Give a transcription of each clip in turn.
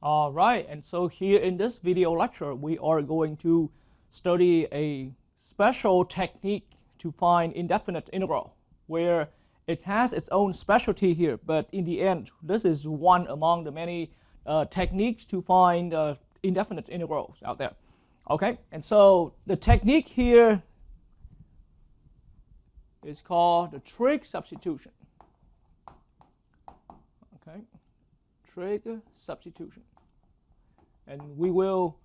All right, and so here in this video lecture, we are going to study a special technique to find indefinite integral, where it has its own specialty here, but in the end, this is one among the many techniques to find indefinite integrals out there. Okay, and so the technique here is called the trig substitution. Okay, trig substitution. And we will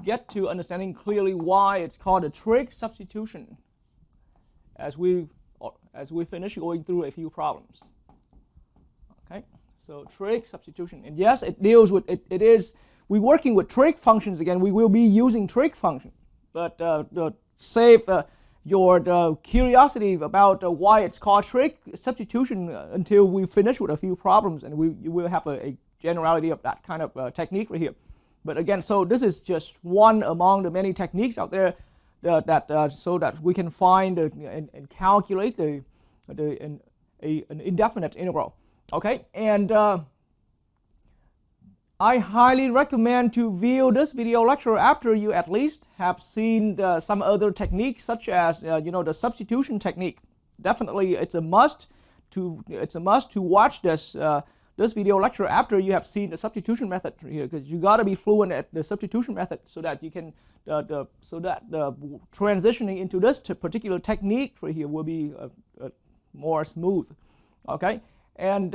get to understanding clearly why it's called a trig substitution as we finish going through a few problems. Okay, so trig substitution, and yes, it deals with we're working with trig functions again. We will be using trig functions, but save your curiosity about why it's called trig substitution until we finish with a few problems, and you will have a generality of that kind of technique right here. But again, so this is just one among the many techniques out there so that we can find and calculate an indefinite integral. Okay, and I highly recommend to view this video lecture after you at least have seen some other techniques, such as the substitution technique. Definitely, it's a must to watch this video lecture after you have seen the substitution method here, because you got to be fluent at the substitution method so that you can the transitioning into this particular technique right here will be more smooth. Okay, and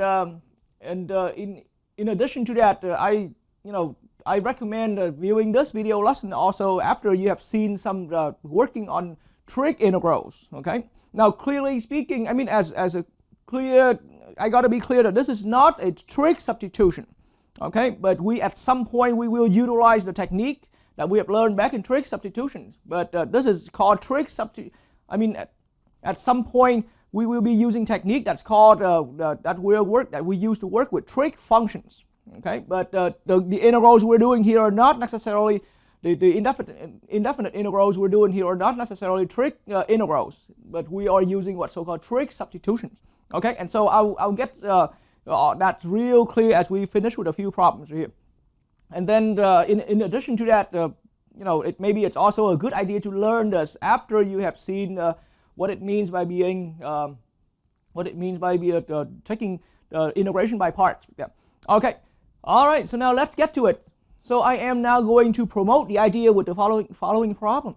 in addition to that, I recommend viewing this video lesson also after you have seen some working on trig integrals. Okay, now clearly speaking, I mean I got to be clear that this is not a trig substitution, okay? But at some point we will utilize the technique that we have learned back in trig substitutions. But this is called trig substitution. I mean, at some point we will be using technique that's called that we use to work with trig functions, okay? But the integrals we're doing here are not necessarily the indefinite integrals we're doing here are not necessarily trig integrals, but we are using what's so-called trig substitutions. Okay, and so I'll get that's real clear as we finish with a few problems here. And then in addition to that, maybe it's also a good idea to learn this after you have seen what it means by taking integration by parts. Yeah. Okay. All right. So now let's get to it. So I am now going to promote the idea with the following problem.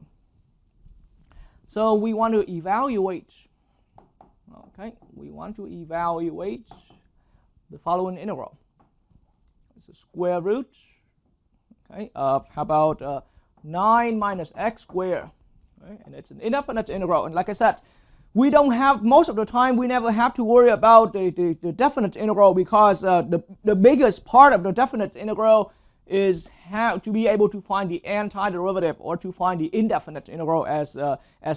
So we want to evaluate. Okay, we want to evaluate the following integral. It's a square root, okay, of how about 9 minus x squared, right? And it's an indefinite integral. And like I said, we don't have, most of the time we never have to worry about the definite integral, because the biggest part of the definite integral is how to be able to find the antiderivative, or to find the indefinite integral as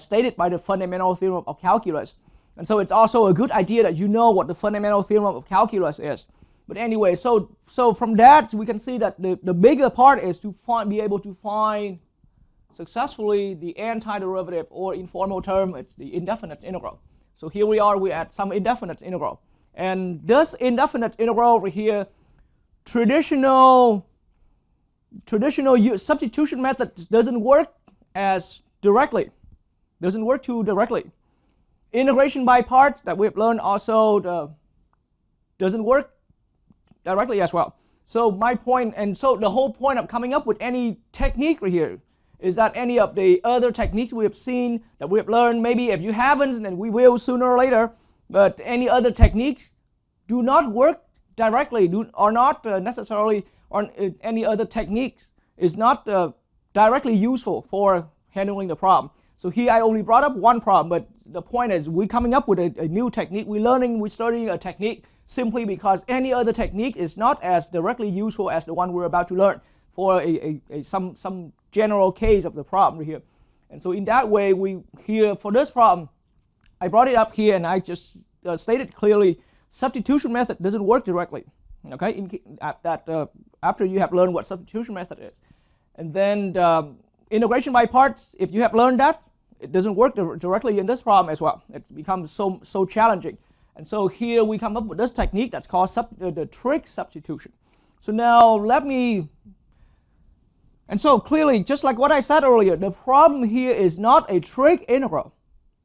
stated by the fundamental theorem of calculus. And so it's also a good idea that you know what the fundamental theorem of calculus is. But anyway, so from that we can see that the bigger part is to be able to find successfully the antiderivative, or in formal term it's the indefinite integral. So here we're at some indefinite integral. And this indefinite integral over here, traditional substitution method doesn't work as directly. Doesn't work too directly. Integration by parts that we've learned also doesn't work directly as well. So my point, and so the whole point of coming up with any technique right here is that any of the other techniques we have seen, that we have learned, maybe if you haven't, then we will sooner or later, but any other techniques do not work directly, are not necessarily, or any other techniques is not directly useful for handling the problem. So here I only brought up one problem, but the point is we're coming up with a new technique. We're studying a technique simply because any other technique is not as directly useful as the one we're about to learn for some general case of the problem here. And so in that way, here for this problem, I brought it up here and I just stated clearly, substitution method doesn't work directly. Okay, after you have learned what substitution method is. And then integration by parts, if you have learned that, it doesn't work directly in this problem as well. It's become so challenging. And so here we come up with this technique that's called the trig substitution. So now let me, and so clearly, just like what I said earlier, the problem here is not a trig integral.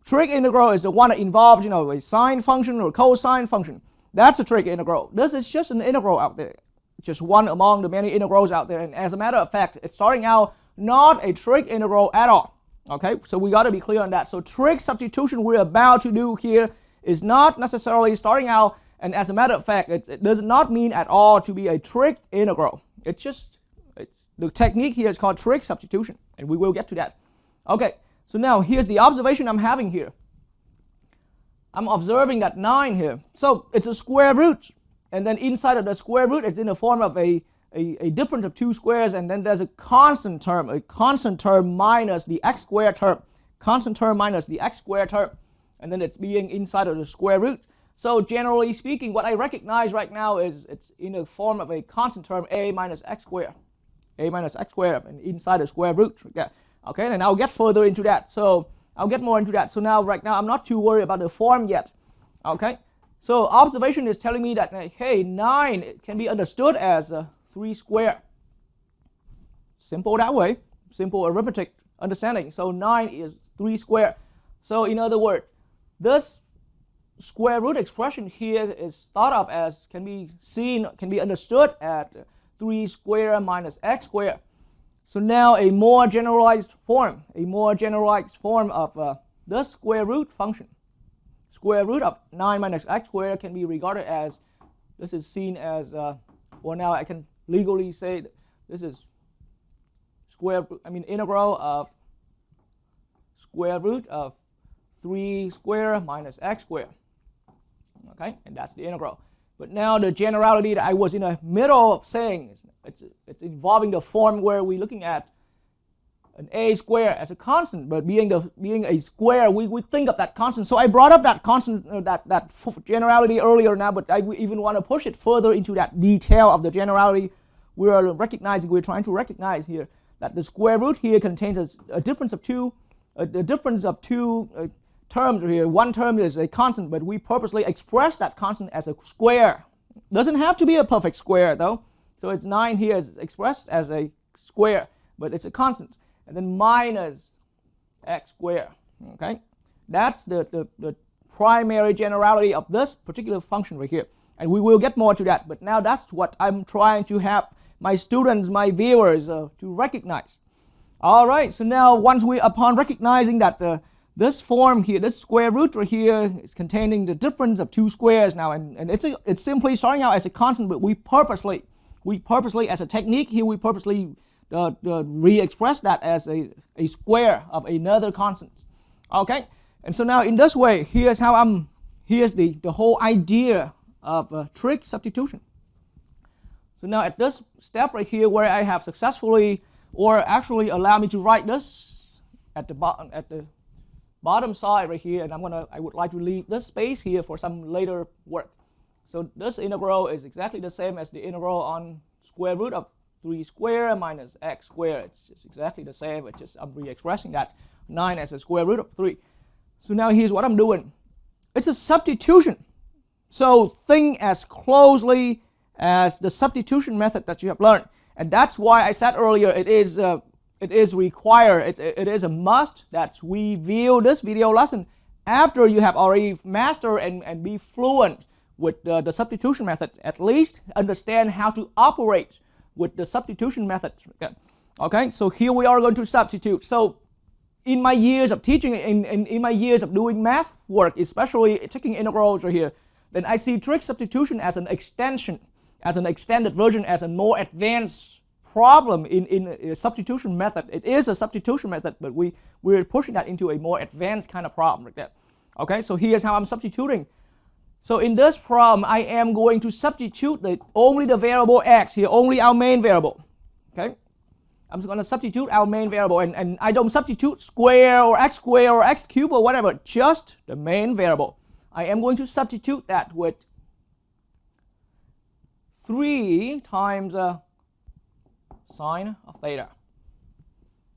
Trig integral is the one that involves, a sine function or cosine function. That's a trig integral. This is just an integral out there, just one among the many integrals out there. And as a matter of fact, it's starting out not a trig integral at all. Okay, so we got to be clear on that. So trig substitution we're about to do here is not necessarily starting out, and as a matter of fact, it does not mean at all to be a trig integral. It's just, the technique here is called trig substitution, and we will get to that. Okay, so now here's the observation I'm having here. I'm observing that 9 here. So it's a square root, and then inside of the square root, it's in the form of a difference of 2 squares, and then there's a constant term minus the x squared term, and then it's being inside of the square root. So generally speaking, what I recognize right now is it's in the form of a constant term a minus x squared, and inside the square root. Yeah. Okay, and I'll get further into that. So I'll get more into that. So now, right now, I'm not too worried about the form yet. Okay, so observation is telling me that, hey, 9 can be understood as 3 squared. Simple that way, simple arithmetic understanding. So 9 is 3 squared. So in other words, this square root expression here is thought of as, can be understood at 3 squared minus x squared. So now a more generalized form of the square root function. Square root of 9 minus x squared can be regarded as, this is seen as, well, now I can legally say that this is integral of square root of 3 squared minus x squared. Okay, and that's the integral. But now the generality that I was in the middle of saying, it's involving the form where we're looking at an a square as a constant, but being a square, we think of that constant. So I brought up that constant, that generality earlier now, but I even want to push it further into that detail of the generality we're trying to recognize here, that the square root here contains a difference of two terms here. One term is a constant, but we purposely express that constant as a square. Doesn't have to be a perfect square though. So it's 9 here is expressed as a square, but it's a constant. And then minus x squared. Okay, that's the primary generality of this particular function right here. And we will get more to that. But now that's what I'm trying to have my students, my viewers, to recognize. All right. So now upon recognizing that this form here, this square root right here, is containing the difference of 2 squares now, and it's simply starting out as a constant, but we purposely as a technique here, we purposely re-express that as a square of another constant. Okay, and so now in this way, here's the whole idea of trig substitution. So now at this step right here, where I have successfully, or actually allow me to write this at the bottom side right here, and I would like to leave this space here for some later work. So this integral is exactly the same as the integral on square root of 3 squared minus x squared. It's just exactly the same. It's just I'm re-expressing that 9 as a square root of 3. So now here's what I'm doing. It's a substitution. So think as closely as the substitution method that you have learned, and that's why I said earlier it is required. It is a must that we view this video lesson after you have already mastered and be fluent with the substitution method. At least understand how to operate with the substitution method. Okay, so here we are going to substitute. So in my years of teaching, in my years of doing math work, especially taking integrals right here, then I see trig substitution as an extension, as an extended version, as a more advanced problem in a substitution method. It is a substitution method, but we're pushing that into a more advanced kind of problem like that. Okay, so here's how I'm substituting. So in this problem, I am going to substitute only the variable x here, only our main variable. Okay, I'm just going to substitute our main variable, and I don't substitute square or x cubed or whatever, just the main variable. I am going to substitute that with 3 times sine of theta.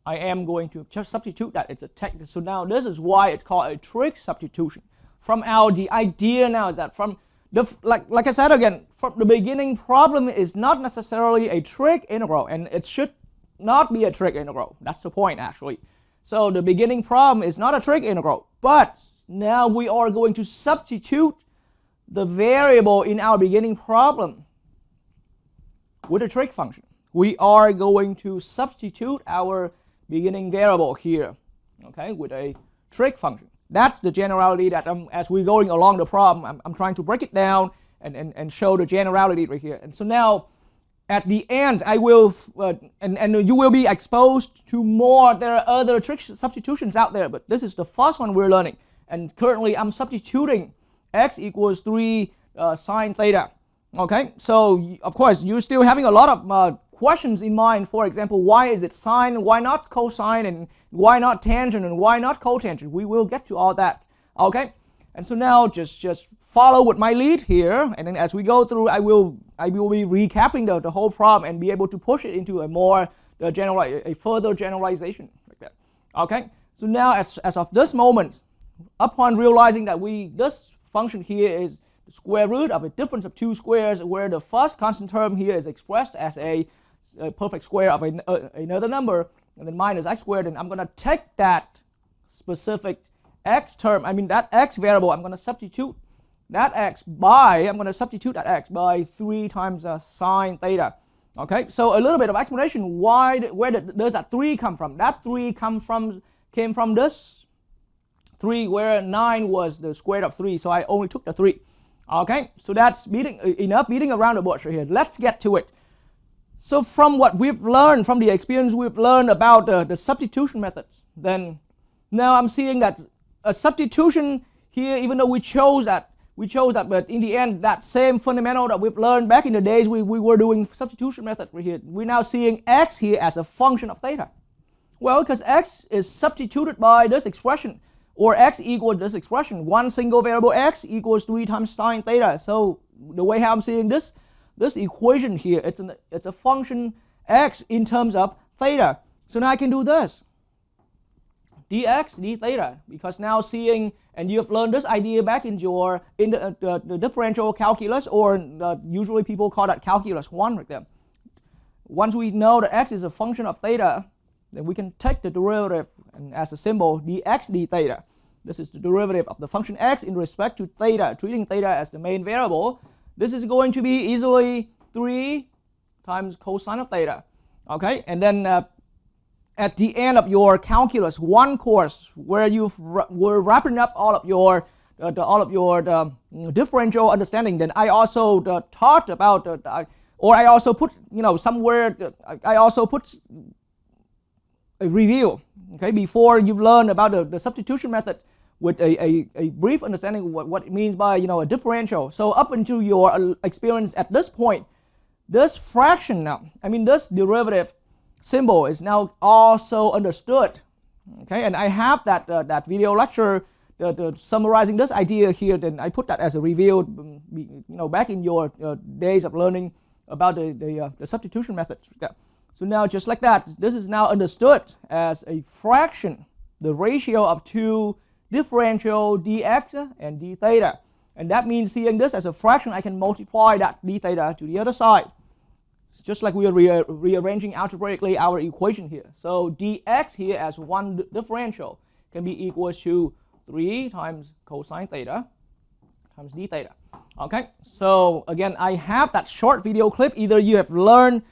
I am going to just substitute that. It's a technique. So now this is why it's called a trig substitution. The idea now is that from Like I said again, from the beginning problem is not necessarily a trig integral, and it should not be a trig integral. That's the point actually. So the beginning problem is not a trig integral, but now we are going to substitute the variable in our beginning problem with a trig function. We are going to substitute our beginning variable here, okay, with a trig function. That's the generality that as we're going along the problem, I'm trying to break it down and show the generality right here. And so now at the end, I will, and you will be exposed to more. There are other trig substitutions out there, but this is the first one we're learning. And currently I'm substituting x equals 3 sine theta. Okay, so of course you're still having a lot of questions in mind. For example, why is it sine, why not cosine, and why not tangent, and why not cotangent? We will get to all that. Okay, and so now just follow with my lead here, and then as we go through, I will be recapping the whole problem and be able to push it into a more a further generalization like that. Okay, so now as of this moment, upon realizing that this function here is the square root of a difference of two squares, where the first constant term here is expressed as a perfect square of another number, and then minus x squared, and I'm going to take that specific x term, that x variable, I'm going to substitute that x by, 3 times sine theta. Okay, so a little bit of explanation. Where does that 3 come from? That 3 came from this 3, where 9 was the square root of 3, so I only took the 3. Okay, so that's enough beating around the bush right here. Let's get to it. So from what we've learned, from the experience we've learned about the substitution methods, then now I'm seeing that a substitution here, even though we chose that, but in the end, that same fundamental that we've learned back in the days we were doing substitution method right here, we're now seeing x here as a function of theta. Well, because x is substituted by this expression, or x equals this expression, one single variable x equals 3 times sine theta. So the way how I'm seeing this equation here, it's a function x in terms of theta. So now I can do this, dx d theta, because now seeing, and you have learned this idea back in the differential calculus, or usually people call that calculus 1 right there. Once we know that x is a function of theta, then we can take the derivative and as a symbol dx d theta. This is the derivative of the function x in respect to theta, treating theta as the main variable. This is going to be easily 3 times cosine of theta. Okay, and then at the end of your calculus 1 course, where you were wrapping up all of your differential understanding, then I also taught about, or I also put somewhere, I also put a review, okay, before you've learned about the substitution method, with a brief understanding of what it means by a differential. So up until your experience at this point, this fraction now, this derivative symbol is now also understood. Okay, and I have that video lecture summarizing this idea here. Then I put that as a review, back in your days of learning about the substitution method. So now just like that, this is now understood as a fraction, the ratio of two differential dx and d theta. And that means seeing this as a fraction, I can multiply that d theta to the other side. It's just like we are rearranging algebraically our equation here. So dx here as one differential can be equal to 3 times cosine theta times d theta. Okay, so again, I have that short video clip. Either if you have learned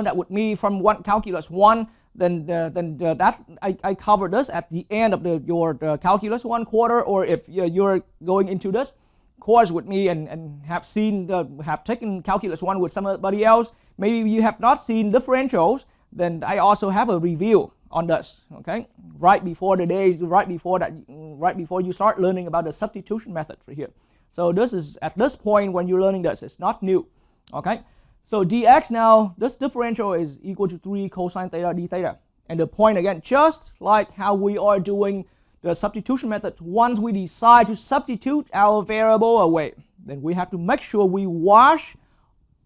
that with me from calculus 1, then that I cover this at the end of your calculus 1 quarter, or if you're going into this course with me and have taken calculus 1 with somebody else, maybe you have not seen differentials, then I also have a review on this, okay, right before you start learning about the substitution methods right here. So this is at this point when you're learning this, it's not new. Okay, so dx now, this differential is equal to 3 cosine theta d theta. And the point again, just like how we are doing the substitution method, once we decide to substitute our variable away, then we have to make sure we wash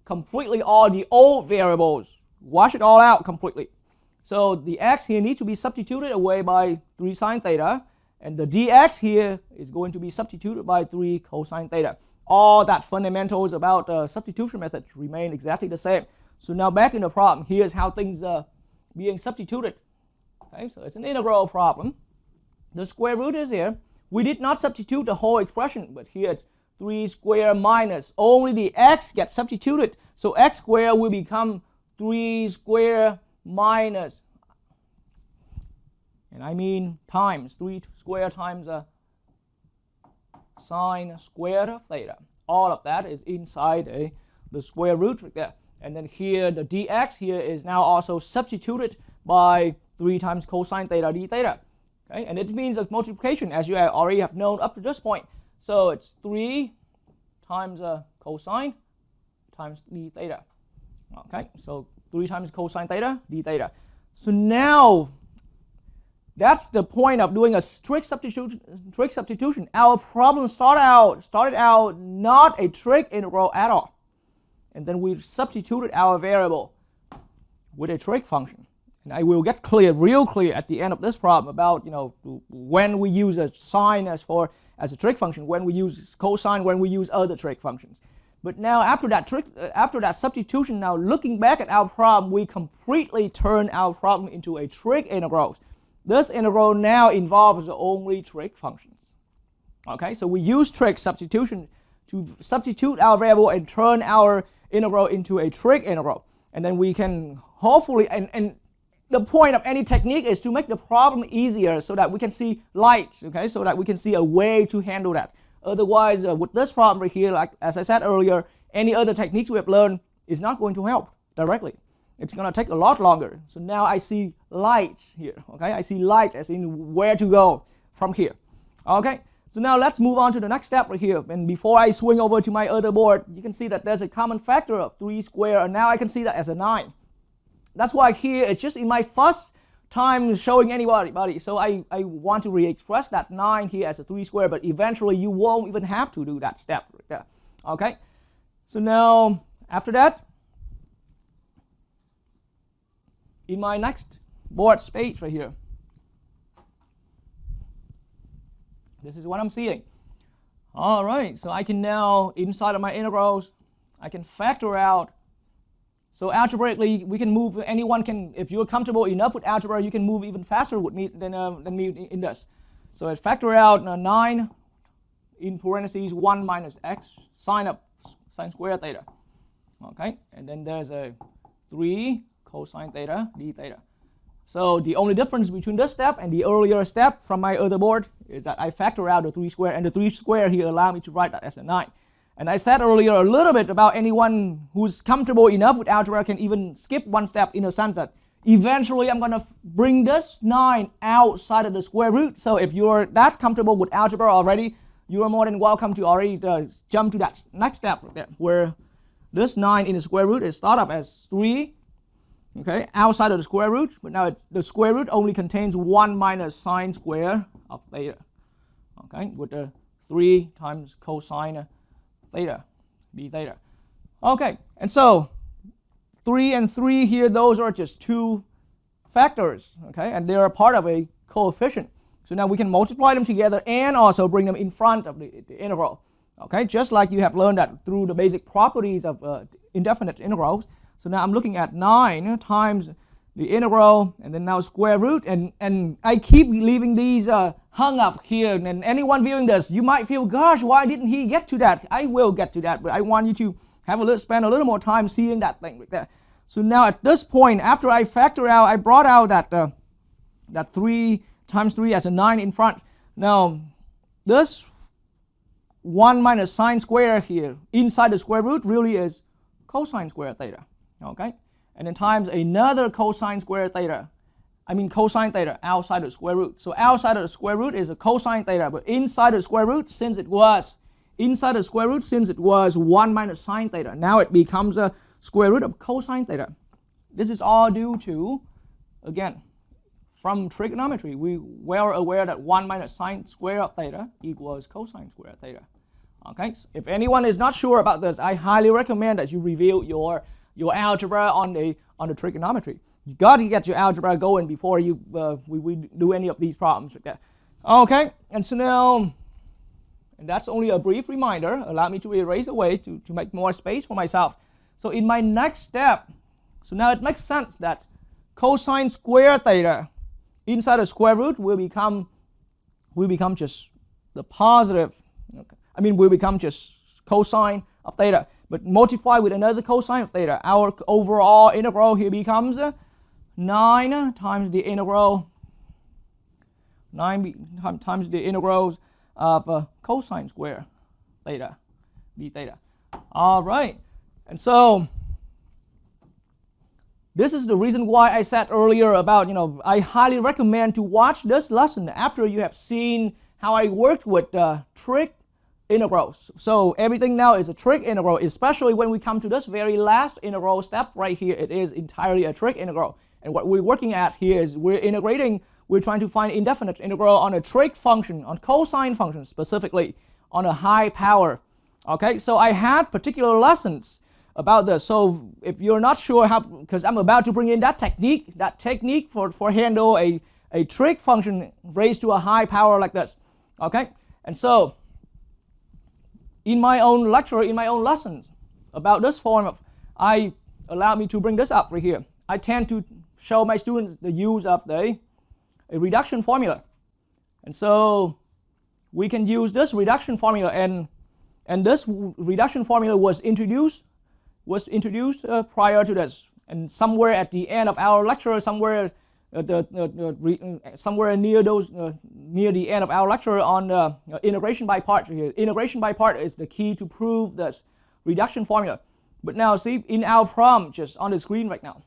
completely all the old variables, wash it all out completely. So the x here needs to be substituted away by 3 sine theta, And the dx here is going to be substituted by 3 cosine theta. All that fundamentals about substitution methods remain exactly the same. So now back in the problem, here's how things are being substituted. Okay, so it's an integral problem. The square root is here. We did not substitute the whole expression, but here it's 3 squared minus. Only the x gets substituted. So x squared will become 3 squared minus, and I mean times 3 squared times sine squared of theta. All of that is inside the square root right there. And then here the dx here is now also substituted by 3 times cosine theta d theta. Okay, and it means a multiplication as you already have known up to this point. So it's 3 times cosine times d theta. Okay, so 3 times cosine theta d theta. So now that's the point of doing a trig substitution. Our problem started out not a trig integral at all. And then we've substituted our variable with a trig function. And I will get real clear at the end of this problem about, you know, when we use a sine as a trig function, when we use cosine, when we use other trig functions. But now after that substitution, now looking back at our problem, we completely turn our problem into a trig integral. This integral now involves only trig functions. Okay, so we use trig substitution to substitute our variable and turn our integral into a trig integral. And then we can hopefully, and the point of any technique is to make the problem easier so that we can see light, okay, so that we can see a way to handle that. Otherwise, with this problem right here, like as I said earlier, any other techniques we have learned is not going to help directly. It's going to take a lot longer. So now I see light here, okay? I see light as in where to go from here, okay? So now let's move on to the next step right here. And before I swing over to my other board, you can see that there's a common factor of 3 squared, and now I can see that as a 9. That's why here it's just in my first time showing anybody. So I want to re-express that 9 here as a 3 squared, but eventually you won't even have to do that step right there, okay? So now after that, in my next board space right here, this is what I'm seeing. All right, so I can now, inside of my integrals, I can factor out. So algebraically, we can move, anyone can, if you're comfortable enough with algebra, you can move even faster with me than me in this. So I factor out 9 in parentheses 1 minus x sine squared theta. Okay, and then there's a 3 cosine theta d theta. So the only difference between this step and the earlier step from my other board is that I factor out the 3 squared, and the 3 squared here allow me to write that as a 9. And I said earlier a little bit about anyone who's comfortable enough with algebra can even skip one step, in the sense that eventually I'm going to bring this 9 outside of the square root. So if you're that comfortable with algebra already, you are more than welcome to already jump to that next step right there, where this 9 in the square root is thought of as 3, okay, outside of the square root, but now the square root only contains 1 minus sine squared of theta, okay, with the 3 times cosine theta d theta. Okay, and so 3 and 3 here, those are just 2 factors, okay, and they're a part of a coefficient. So now we can multiply them together and also bring them in front of the integral, okay, just like you have learned that through the basic properties of indefinite integrals. So now I'm looking at 9 times the integral, and then now square root, and I keep leaving these hung up here, and anyone viewing this, you might feel, gosh, why didn't he get to that? I will get to that, but I want you to have spend a little more time seeing that thing right there. So now at this point, after I factor out, I brought out that 3 times 3 as a 9 in front. Now this 1 minus sine squared here inside the square root really is cosine squared theta, okay, and then times another cosine squared theta, I mean cosine theta outside the square root. So outside of the square root is a cosine theta, but inside the square root, since it was 1 minus sine theta, now it becomes a square root of cosine theta. This is all due to, again, from trigonometry, we were aware that 1 minus sine squared of theta equals cosine squared theta. Okay, so if anyone is not sure about this, I highly recommend that you review your algebra on the trigonometry. You got to get your algebra going before we do any of these problems. Okay, and so now, and that's only a brief reminder. Allow me to erase away to make more space for myself. So in my next step, so now it makes sense that cosine square theta inside the square root will become just the positive. Okay. I mean, will become just cosine of theta, but multiply with another cosine of theta. Our overall integral here becomes 9 times the integral 9 times the integrals of cosine square theta d theta. All right, and so this is the reason why I said earlier about, I highly recommend to watch this lesson after you have seen how I worked with trig integrals. So everything now is a trig integral, especially when we come to this very last integral step right here. It is entirely a trig integral. And what we're working at here is we're trying to find indefinite integral on a trig function, on cosine function specifically, on a high power. Okay, so I had particular lessons about this. So if you're not sure how, because I'm about to bring in that technique for handle a trig function raised to a high power like this. Okay, and so in my own lecture, in my own lessons about this form, I allow me to bring this up right here. I tend to show my students the use of a reduction formula, and so we can use this reduction formula, and this reduction formula was introduced prior to this, and somewhere at the end of our lecture, somewhere near the end of our lecture on integration by parts here. Integration by part is the key to prove this reduction formula. But now see, in our problem just on the screen right now,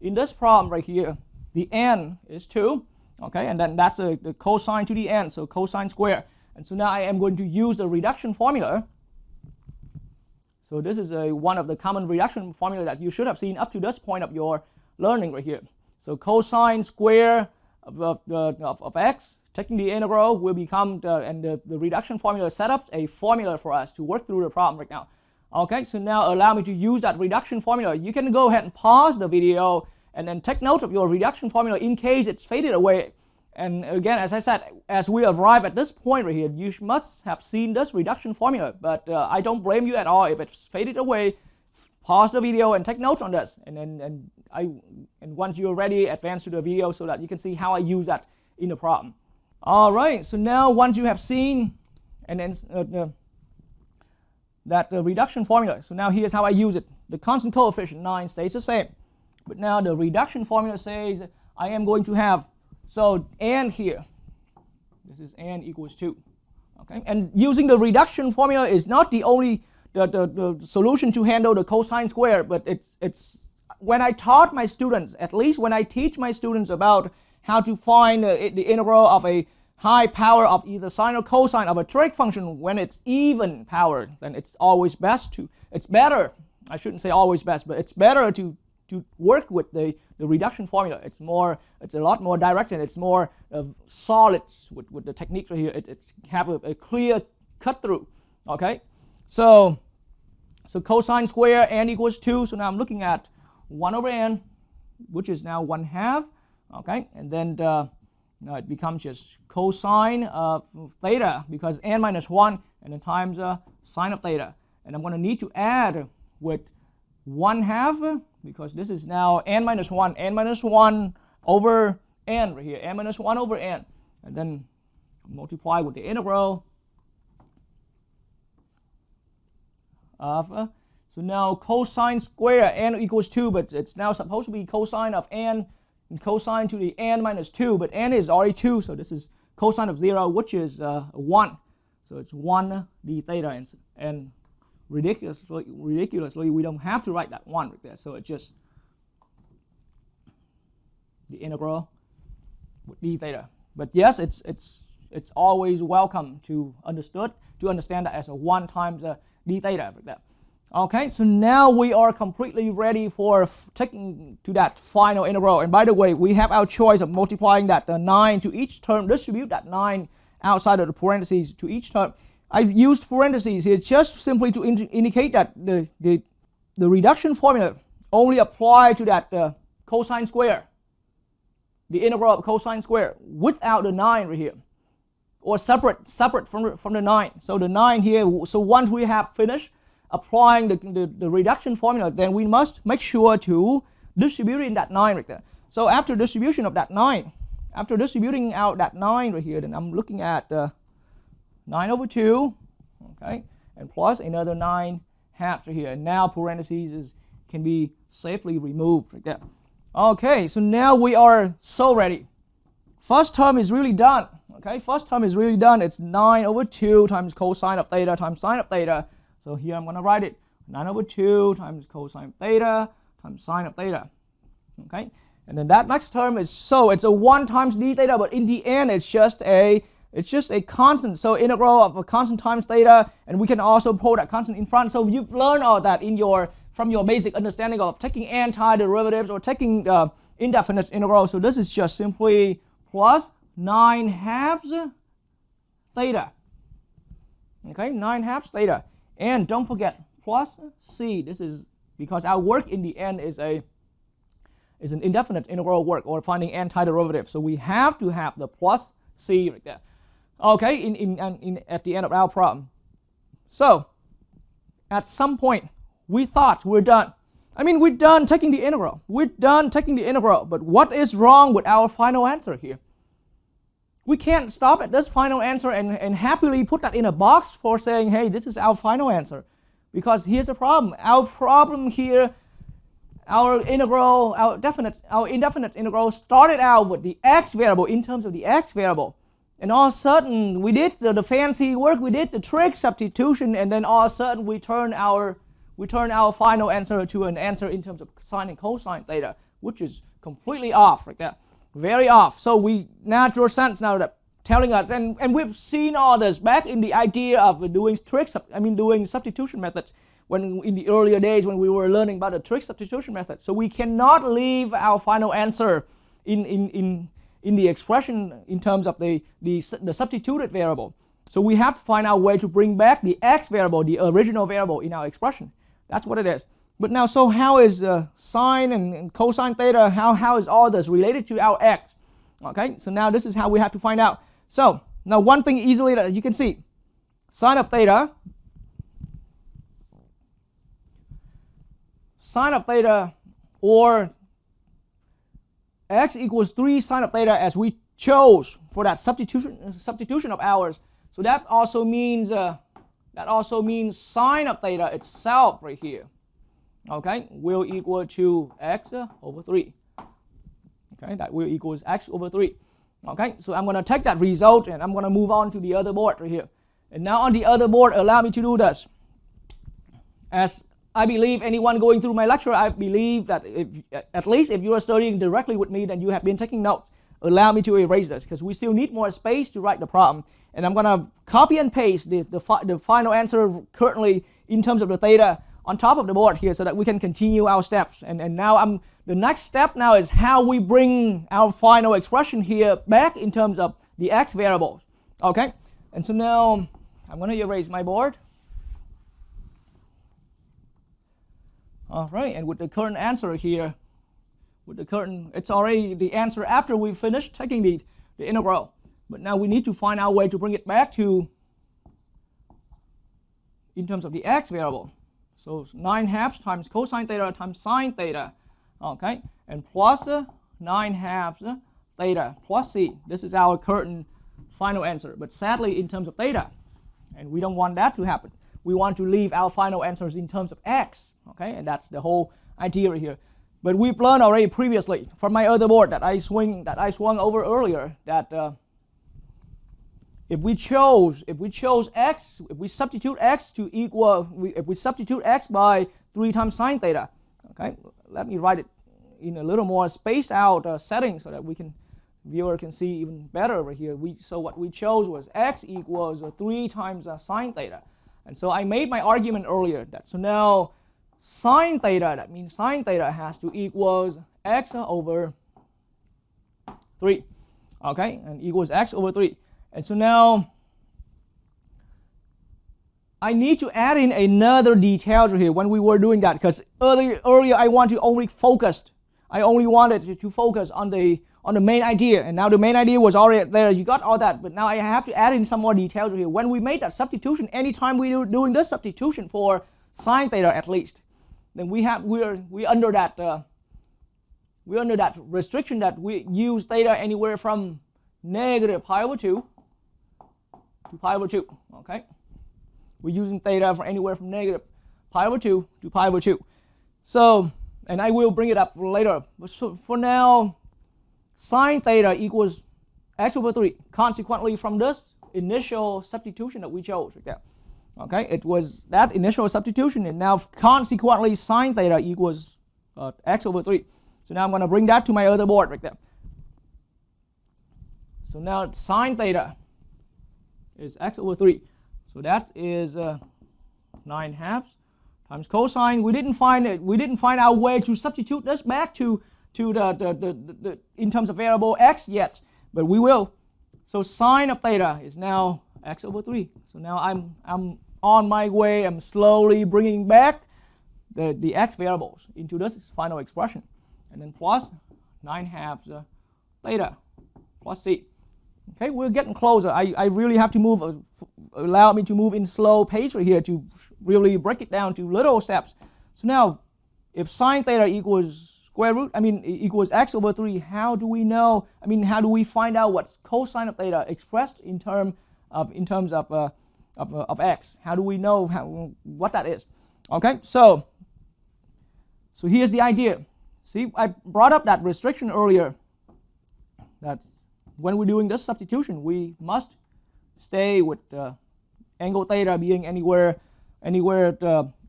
in this problem right here, the n is 2, okay, and then that's the cosine to the n, so cosine square. And so now I am going to use the reduction formula. So this is one of the common reduction formula that you should have seen up to this point of your learning right here. So cosine square of x, taking the integral, will become, the reduction formula set up a formula for us to work through the problem right now. Okay, so now allow me to use that reduction formula. You can go ahead and pause the video and then take note of your reduction formula in case it's faded away. And again, as I said, as we arrive at this point right here, you must have seen this reduction formula, but I don't blame you at all if it's faded away. Pause the video and take notes on this, and once you're ready, advance to the video so that you can see how I use that in the problem. All right, so now once you have seen that reduction formula, so now here's how I use it. The constant coefficient 9 stays the same, but now the reduction formula says I am going to have, so n here, this is n equals 2, okay, and using the reduction formula is not the only the solution to handle the cosine square, but it's when I taught my students, at least when I teach my students about how to find the integral of a high power of either sine or cosine of a trig function when it's even powered, then it's always best to, it's better, I shouldn't say always best, but it's better to work with the reduction formula. It's a lot more direct, and it's more solid with the techniques right here. It have a clear cut through. Okay, so cosine square n equals 2. So now I'm looking at 1 over n, which is now 1/2. Okay, and then now it becomes just cosine of theta, because n minus 1, and then times sine of theta. And I'm going to need to add with 1/2, because this is now n minus 1 over n right here, n minus 1 over n, and then multiply with the integral of, so now cosine square n equals 2, but it's now supposed to be cosine of n, and cosine to the n minus 2, but n is already 2, so this is cosine of 0, which is 1. So it's 1 d theta, and ridiculously, we don't have to write that 1 right there. So it's just the integral with d theta. But yes, it's always welcome to understand that as a 1 times d theta right there. Okay, so now we are completely ready for taking to that final integral. And by the way, we have our choice of multiplying that 9 to each term, distribute that 9 outside of the parentheses to each term. I've used parentheses here just simply to indicate that the reduction formula only apply to that cosine square, the integral of cosine square, without the 9 right here. or separate from the 9. So the 9 here, so once we have finished applying the reduction formula, then we must make sure to distribute in that 9 right there. So after distribution of that 9, after distributing out that 9 right here, then I'm looking at 9 over 2, okay, and plus another 9 halves right here. And now parentheses can be safely removed right there. Okay, so now we are so ready. First term is really done. Okay, first term is really done. It's 9 over 2 times cosine of theta times sine of theta. So here I'm going to write it 9 over 2 times cosine of theta times sine of theta. Okay, and then that next term is, so it's a 1 times d theta, but in the end it's just a constant. So integral of a constant times theta, and we can also put that constant in front. So you've learned all that in from your basic understanding of taking antiderivatives or taking indefinite integral. So this is just simply plus 9 halves theta. Okay, 9 halves theta. And don't forget plus c. This is because our work in the end is an indefinite integral work, or finding antiderivative. So we have to have the plus c right there. Okay, at the end of our problem. So at some point we thought we're done. I mean, we're done taking the integral. We're done taking the integral. But what is wrong with our final answer here? We can't stop at this final answer and happily put that in a box for saying, hey, this is our final answer. Because here's the problem. Our problem here, our indefinite integral started out with the x variable, in terms of the x variable. And all of a sudden, we did the fancy work, we did the trig substitution, and then all of a sudden we turn our final answer to an answer in terms of sine and cosine theta, which is completely off right there. Very off. So we, natural sense now that telling us, and we've seen all this back in the idea of doing doing substitution methods, when in the earlier days when we were learning about the trig substitution method. So we cannot leave our final answer in the expression in terms of the substituted variable. So we have to find our way to bring back the x variable, the original variable in our expression. That's what it is. But now, so how is sine and cosine theta, how is all this related to our x? Okay, so now this is how we have to find out. So now one thing easily that you can see, sine of theta or x equals 3 sine of theta, as we chose for that substitution of ours. So that also means sine of theta itself right here, okay, will equal to x over 3. Okay, that will equals x over 3. Okay, so I'm going to take that result and I'm going to move on to the other board right here. And now on the other board, allow me to do this. As I believe anyone going through my lecture, I believe that at least if you are studying directly with me, then you have been taking notes. Allow me to erase this, because we still need more space to write the problem. And I'm going to copy and paste the final answer currently in terms of the theta on top of the board here, so that we can continue our steps. And now the next step now is how we bring our final expression here back in terms of the x variables. Okay, and so now I'm going to erase my board. All right, and with the current answer here, it's already the answer after we finished taking the integral. But now we need to find our way to bring it back to in terms of the x variable. So 9 halves times cosine theta times sine theta, okay, and plus 9 halves theta plus c. This is our current final answer. But sadly, in terms of theta, and we don't want that to happen. We want to leave our final answers in terms of x, okay, and that's the whole idea right here. But we've learned already previously from my other board that I swung over earlier that if we substitute x to equal, if we substitute x by 3 times sine theta, okay, let me write it in a little more spaced out setting so that viewer can see even better over here. So what we chose was x equals 3 times sine theta, and so I made my argument earlier that so now sine theta, that means sine theta has to equals x over 3, okay, and equals x over 3. And so now I need to add in another detail here when we were doing that, because earlier I only wanted to focus on the on the main idea. And now the main idea was already there. You got all that, but now I have to add in some more details here. When we made that substitution, anytime we doing this substitution for sine theta at least, then we're under that restriction that we use theta anywhere from negative pi over 2 to pi over 2. Okay, we're using theta for anywhere from negative pi over 2 to pi over 2. So, and I will bring it up later. But so for now, sine theta equals x over 3. Consequently, from this initial substitution that we chose right there, okay, it was that initial substitution, and now consequently sine theta equals x over 3. So now I'm going to bring that to my other board right there. So now sine theta is x over 3. So that is 9/2 times cosine. We didn't find our way to substitute this back to the in terms of variable x yet, but we will. So sine of theta is now x over 3. So now I'm on my way. I'm slowly bringing back the x variables into this final expression, and then plus 9/2 theta plus c. Okay, we're getting closer. I really have to move, allow me to move in slow pace right here to really break it down to little steps. So now, if sine theta equals square root, equals x over 3, how do we know? How do we find out what's cosine of theta expressed in terms of x? How do we know what that is? Okay, so here's the idea. See, I brought up that restriction earlier, that when we're doing this substitution, we must stay with angle theta being anywhere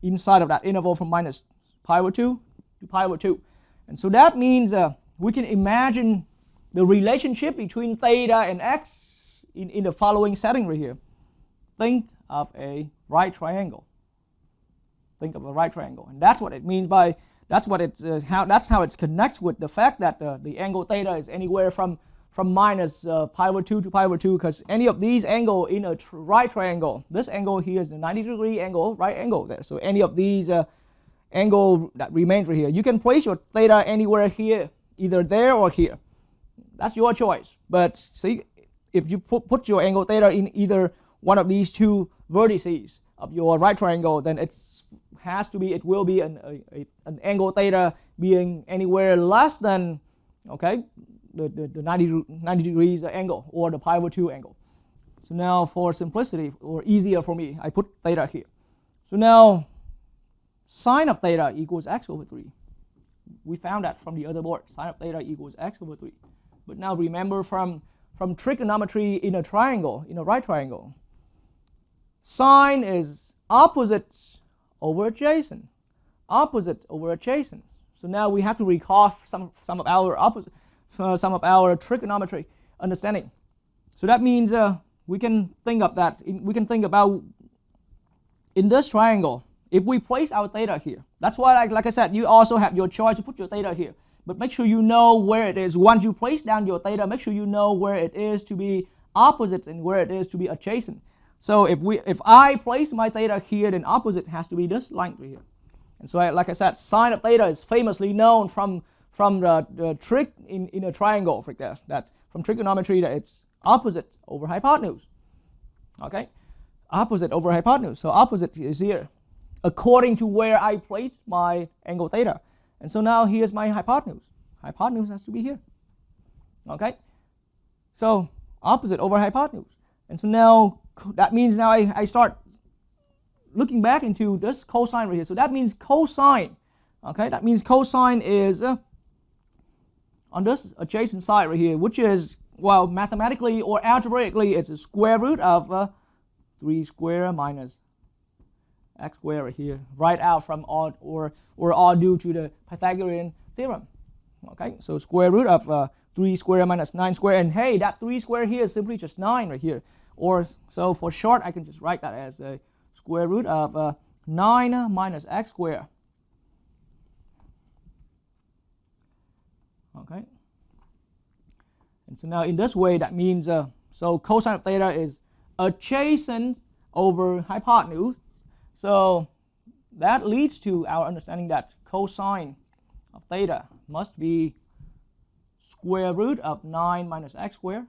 inside of that interval from minus pi over 2 to pi over 2. And so that means we can imagine the relationship between theta and x in the following setting right here. Think of a right triangle. Think of a right triangle, and that's what it means by that's how it connects with the fact that the angle theta is anywhere from minus pi over 2 to pi over 2, because any of these angle in a right triangle, this angle here is a 90-degree angle, right angle there. So any of these angle that remains right here, you can place your theta anywhere here, either there or here. That's your choice. But see, if you put your angle theta in either one of these two vertices of your right triangle, then it will be an angle theta being anywhere less than, okay, the 90 degrees angle, or the pi over 2 angle. So now, for simplicity, or easier for me, I put theta here. So now sine of theta equals x over 3. We found that from the other board. Sine of theta equals x over 3. But now remember from trigonometry in a triangle, in a right triangle, sine is opposite over adjacent. Opposite over adjacent. So now we have to recall some of our trigonometry understanding. So that means we can think of that. We can think about in this triangle, if we place our theta here. That's why, like I said, you also have your choice to put your theta here. But make sure you know where it is. Once you place down your theta, make sure you know where it is to be opposite and where it is to be adjacent. So if I place my theta here, then opposite has to be this length right here. And so, like I said, sine of theta is famously known from the trig in a triangle like that. That from trigonometry, that it's opposite over hypotenuse. Okay, opposite over hypotenuse. So opposite is here, according to where I place my angle theta. And so now here's my hypotenuse. Hypotenuse has to be here. Okay, so opposite over hypotenuse. And so now that means now I start looking back into this cosine right here. So that means cosine. Okay, that means cosine is on this adjacent side right here, which is, well, mathematically or algebraically, it's a square root of 3 squared minus x squared right here, right out from all due to the Pythagorean theorem. Okay, so square root of 3 squared minus 9 squared, and hey, that 3 squared here is simply just 9 right here. Or so for short, I can just write that as a square root of 9 minus x squared. Okay, and so now in this way, that means so cosine of theta is adjacent over hypotenuse. So that leads to our understanding that cosine of theta must be square root of 9 minus x squared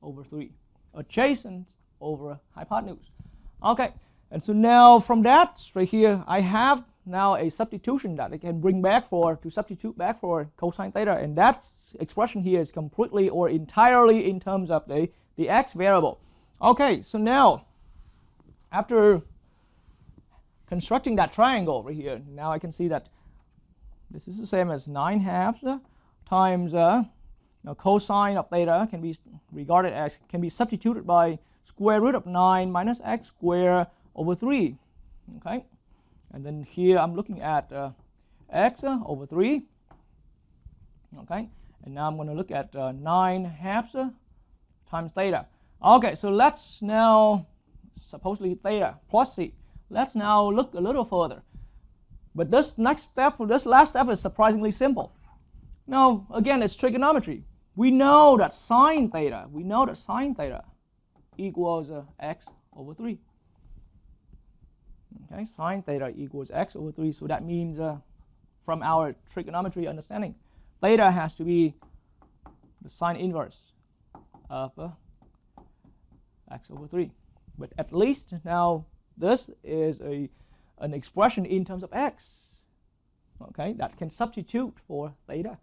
over 3. Adjacent over hypotenuse. Okay, and so now from that, right here, I have now a substitution that I can bring back to substitute back for cosine theta, and that expression here is completely or entirely in terms of the x variable. Okay, so now, after constructing that triangle right here, now I can see that this is the same as 9/2 times cosine of theta can be regarded as, can be substituted by square root of 9 minus x squared over 3. Okay, and then here I'm looking at x over 3. Okay, and now I'm going to look at 9/2 times theta. Okay, so let's now, supposedly theta plus c. Let's now look a little further. But this next step, this last step is surprisingly simple. Now, again, it's trigonometry. We know that sine theta equals x over 3. Okay, sine theta equals x over 3. So that means, from our trigonometry understanding, theta has to be the sine inverse of x over 3. But at least now this is an expression in terms of x, okay, that can substitute for theta.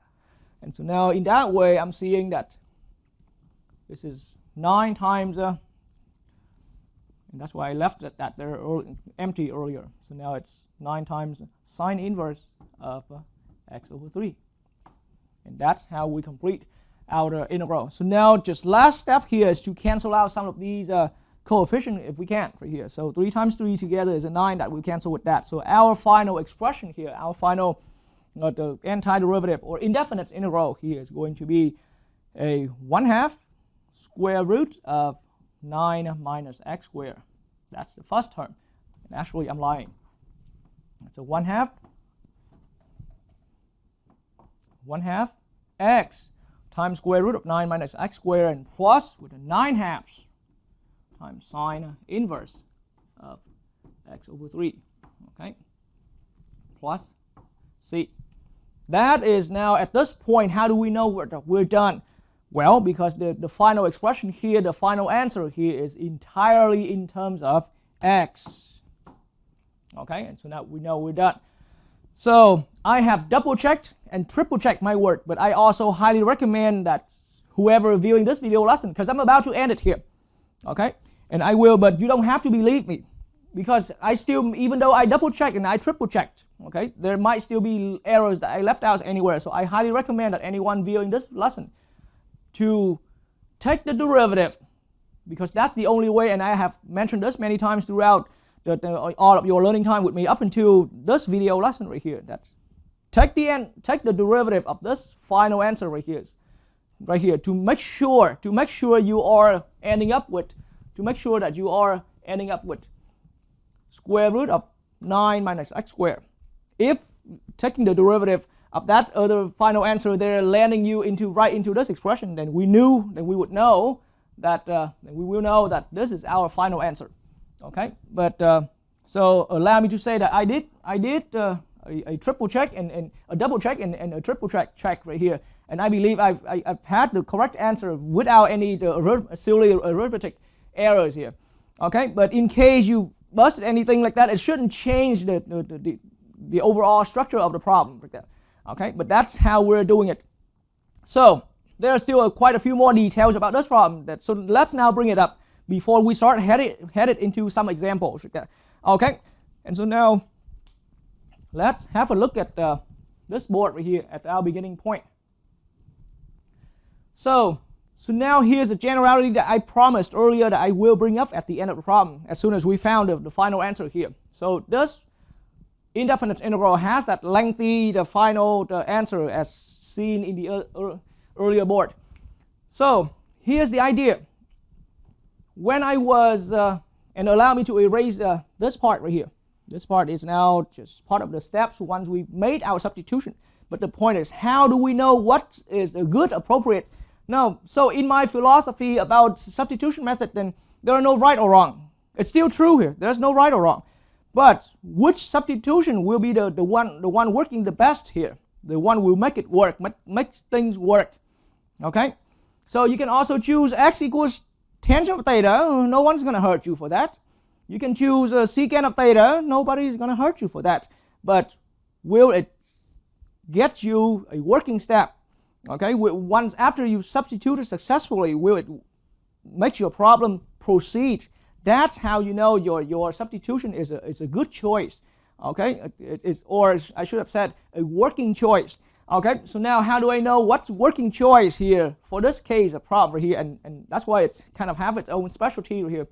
And so now in that way I'm seeing that this is 9 times, and that's why I left that there empty earlier. So now it's 9 times sine inverse of x over 3. And that's how we complete our integral. So now just last step here is to cancel out some of these coefficient if we can right here. So 3 times 3 together is a 9 that we cancel with that. So our final expression here, our final the antiderivative or indefinite integral here is going to be a 1/2 square root of 9 minus x squared. That's the first term. And actually I'm lying. It's a 1/2 x times square root of 9 minus x squared and plus with a 9/2 times sine inverse of x over 3, okay, plus c. That is now, at this point, how do we know we're done? Well, because the final expression here, the final answer here is entirely in terms of x. Okay, and so now we know we're done. So I have double checked and triple checked my work, but I also highly recommend that whoever viewing this video lesson, because I'm about to end it here, okay, and I will, but you don't have to believe me, because I still, even though I double checked and I triple checked, okay, there might still be errors that I left out anywhere. So I highly recommend that anyone viewing this lesson to take the derivative, because that's the only way, and I have mentioned this many times throughout all of your learning time with me up until this video lesson right here. That take the derivative of this final answer right here to make sure you are ending up with square root of 9 minus x squared. If taking the derivative of that other final answer there landing you right into this expression, then we will know that this is our final answer. Okay, but so allow me to say that I did a triple check and a double check and a triple check right here, and I believe I've had the correct answer without any silly arithmetic errors here. Okay, but in case you busted anything like that, it shouldn't change the overall structure of the problem like that. Okay, but that's how we're doing it. So there are still quite a few more details about this problem. So let's now bring it up before we start headed into some examples like that. Okay, and so now let's have a look at this board right here at our beginning point. So now here's a generality that I promised earlier that I will bring up at the end of the problem as soon as we found the final answer here. So this indefinite integral has that lengthy, the final answer as seen in the earlier board. So here's the idea. When I was, and allow me to erase this part right here. This part is now just part of the steps once we made our substitution. But the point is, how do we know what is a good, appropriate? No, so in my philosophy about substitution method, then there are no right or wrong. It's still true here. There's no right or wrong. But which substitution will be the one working the best here? The one will make it work, make things work. Okay, so you can also choose x equals tangent of theta. No one's going to hurt you for that. You can choose secant of theta. Nobody's going to hurt you for that. But will it get you a working step? Okay, once after you substituted successfully, will it make your problem proceed? That's how you know your substitution is a good choice. Okay, or I should have said a working choice. Okay, so now how do I know what's working choice here for this case, a problem here, and that's why it's kind of have its own specialty here.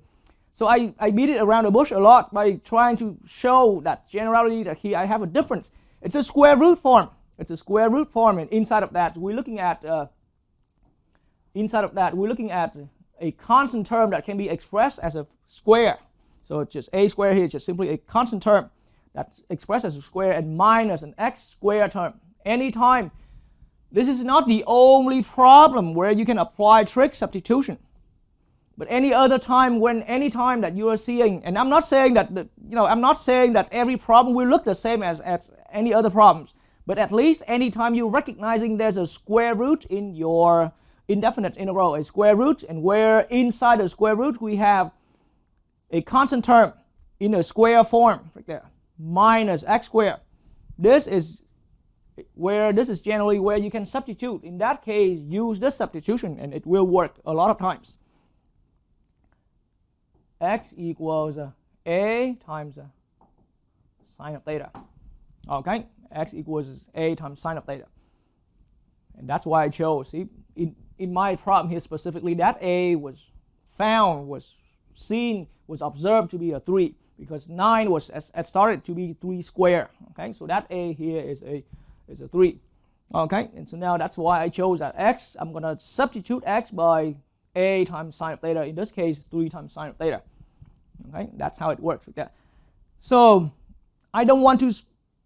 So I beat it around the bush a lot by trying to show that generality, that here I have a difference. It's a square root form. It's a square root form, and inside of that we're looking at a constant term that can be expressed as a square. So it's just a square here, it's just simply a constant term that's expressed as a square and minus an x square term. Anytime, this is not the only problem where you can apply trig substitution, but any other time, any time that you are seeing, and I'm not saying that I'm not saying that every problem will look the same as any other problems, but at least anytime you're recognizing there's a square root in your indefinite interval, a square root, and where inside the square root we have a constant term in a square form right there, minus x squared. This is generally where you can substitute. In that case, use this substitution and it will work a lot of times. X equals a times sine of theta. Okay, x equals a times sine of theta. And that's why I chose, see, in my problem here specifically, that a was found, was seen, was observed to be a 3, because 9 was started to be 3 square. Okay, so that a here is a 3. Okay, and so now that's why I chose that x. I'm going to substitute x by a times sine of theta. In this case, 3 times sine of theta. Okay, that's how it works like that. So I don't want to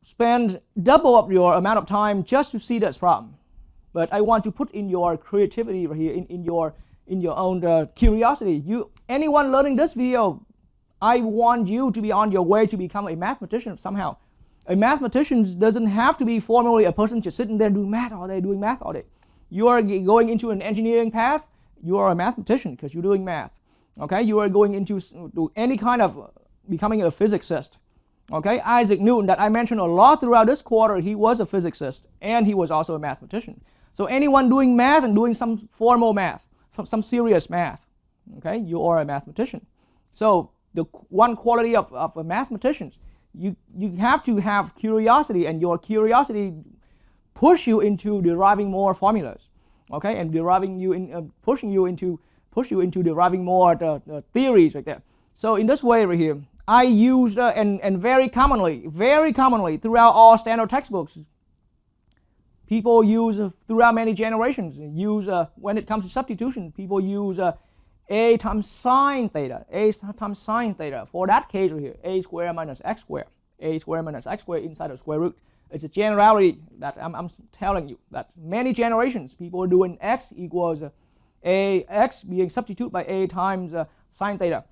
spend double of your amount of time just to see this problem, but I want to put in your creativity right here, in your own curiosity. Anyone learning this video, I want you to be on your way to become a mathematician somehow. A mathematician doesn't have to be formally a person just sitting there doing math all day, You are going into an engineering path, you are a mathematician because you're doing math. Okay, you are going into any kind of becoming a physicist. Okay, Isaac Newton, that I mentioned a lot throughout this quarter, he was a physicist and he was also a mathematician. So anyone doing math and doing some formal math, some serious math, okay, you are a mathematician. So the one quality of a mathematician, you have to have curiosity, and your curiosity push you into deriving more formulas, okay, and push you into deriving more theories like that. So in this way right here, I used and very commonly throughout all standard textbooks, people use throughout many generations when it comes to substitution, people use a times sine theta, For that case right here, a squared minus x squared, inside of square root. It's a generality that I'm telling you, that many generations people are doing x equals x being substituted by a times sine theta.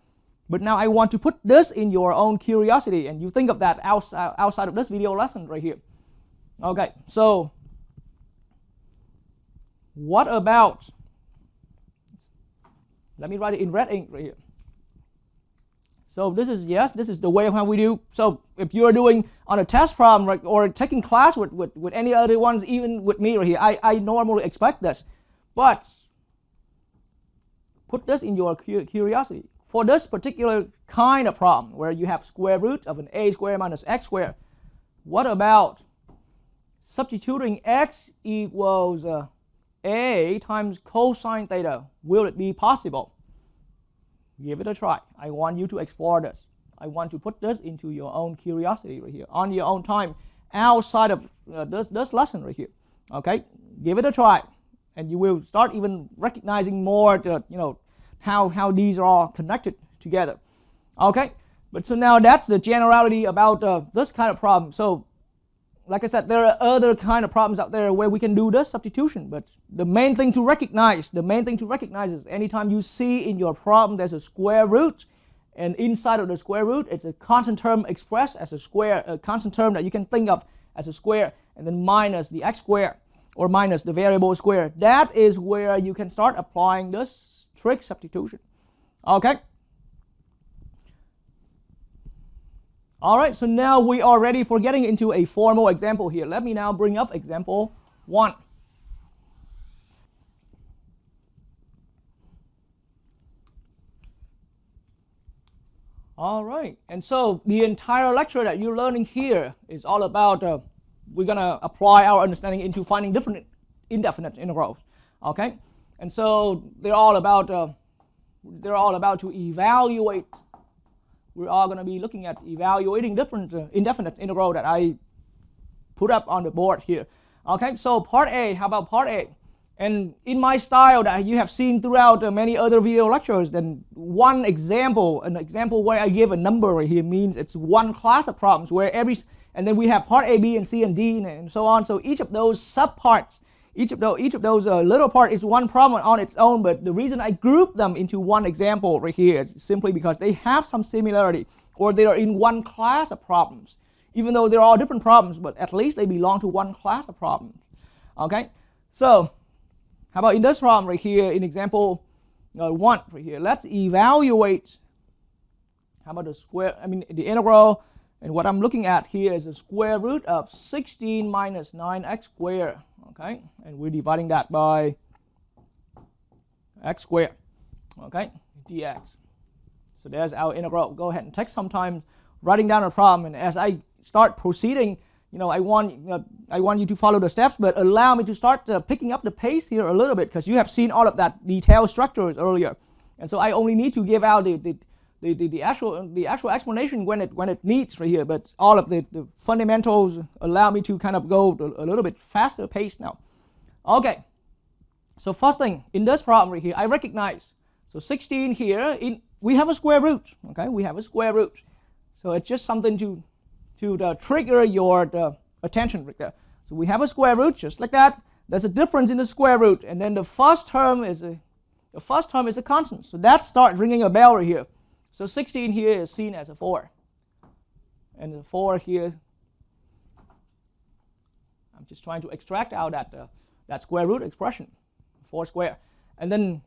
But now I want to put this in your own curiosity, and you think of that outside of this video lesson right here. Okay, so what about, let me write it in red ink right here. So this is the way of how we do. So if you're doing on a test problem, right, or taking class with any other ones, even with me right here, I normally expect this. But put this in your curiosity. For this particular kind of problem, where you have square root of an a squared minus x squared, what about substituting x equals a times cosine theta? Will it be possible? Give it a try. I want you to explore this. I want to put this into your own curiosity right here, on your own time, outside of this lesson right here. Okay, give it a try, and you will start even recognizing more, how these are all connected together. Okay, but so now that's the generality about this kind of problem. So like I said, there are other kind of problems out there where we can do this substitution, but the main thing to recognize is anytime you see in your problem there's a square root, and inside of the square root it's a constant term expressed as a square, a constant term that you can think of as a square, and then minus the x squared. or minus the variable square. That is where you can start applying this trig substitution. Okay. All right, so now we are ready for getting into a formal example here. Let me now bring up example 1. All right, and so the entire lecture that you're learning here is all about, we're going to apply our understanding into finding different indefinite integrals. Okay, and so they're all about to evaluate. We're all going to be looking at evaluating different indefinite integral that I put up on the board here. Okay, so part A, how about part A? And in my style that you have seen throughout many other video lectures, then one example, an example where I give a number right here means it's one class of problems where and then we have part A, B, and C, and D, and so on. So each of those subparts, each of those little part is one problem on its own, but the reason I group them into one example right here is simply because they have some similarity, or they are in one class of problems. Even though they're all different problems, but at least they belong to one class of problems. Okay, so how about in this problem right here, in example 1 right here, let's evaluate, how about the integral, and what I'm looking at here is the square root of 16 minus 9x squared. Okay, and we're dividing that by x squared, okay, dx. So there's our integral. Go ahead and take some time writing down a problem, and as I start proceeding, I want you to follow the steps, but allow me to start picking up the pace here a little bit, because you have seen all of that detailed structures earlier, and so I only need to give out the actual explanation when it needs right here, but all of the fundamentals allow me to kind of go a little bit faster pace now. Okay, so first thing in this problem right here, I recognize, so 16 here, we have a square root. Okay, we have a square root, so it's just something to trigger your attention right there. So we have a square root just like that. There's a difference in the square root, and then the first term is a constant. So that starts ringing a bell right here. So 16 here is seen as a 4, and the 4 here, I'm just trying to extract out that square root expression, 4 squared, and then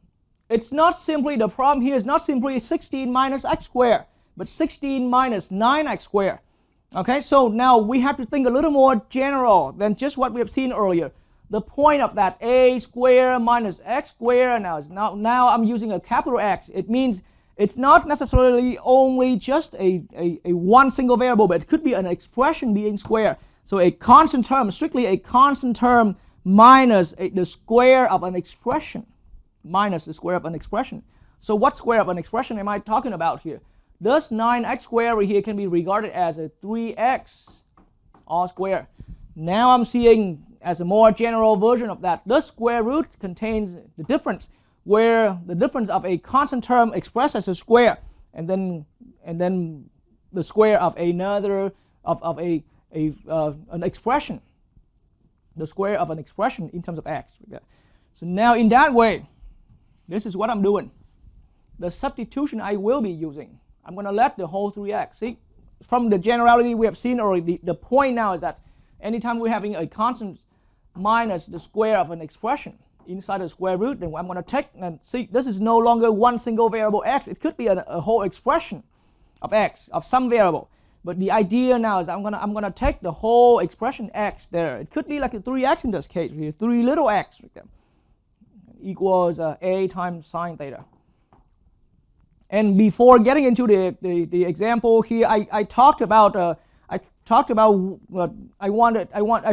it's not simply, the problem here is not simply 16 minus x squared, but 16 minus 9x squared. Okay, so now we have to think a little more general than just what we have seen earlier. The point of that a squared minus x squared, now I'm using a capital X. It means it's not necessarily only just a one single variable, but it could be an expression being squared. So a constant term, strictly a constant term, minus the square of an expression. Minus the square of an expression. So what square of an expression am I talking about here? This 9x squared right here can be regarded as a 3x all squared. Now I'm seeing as a more general version of that, the square root contains the difference, where the difference of a constant term expressed as a square, and then the square of another an expression, the square of an expression in terms of x. So now in that way, this is what I'm doing. The substitution I will be using, I'm going to let the whole 3x. See, from the generality we have seen already, the point now is that anytime we're having a constant minus the square of an expression inside the square root, then I'm going to take, and see, this is no longer one single variable x. It could be a whole expression of x, of some variable. But the idea now is I'm gonna take the whole expression x there. It could be like a 3x in this case here, 3 little x right there, equals a times sine theta. And before getting into the example here, I talked about I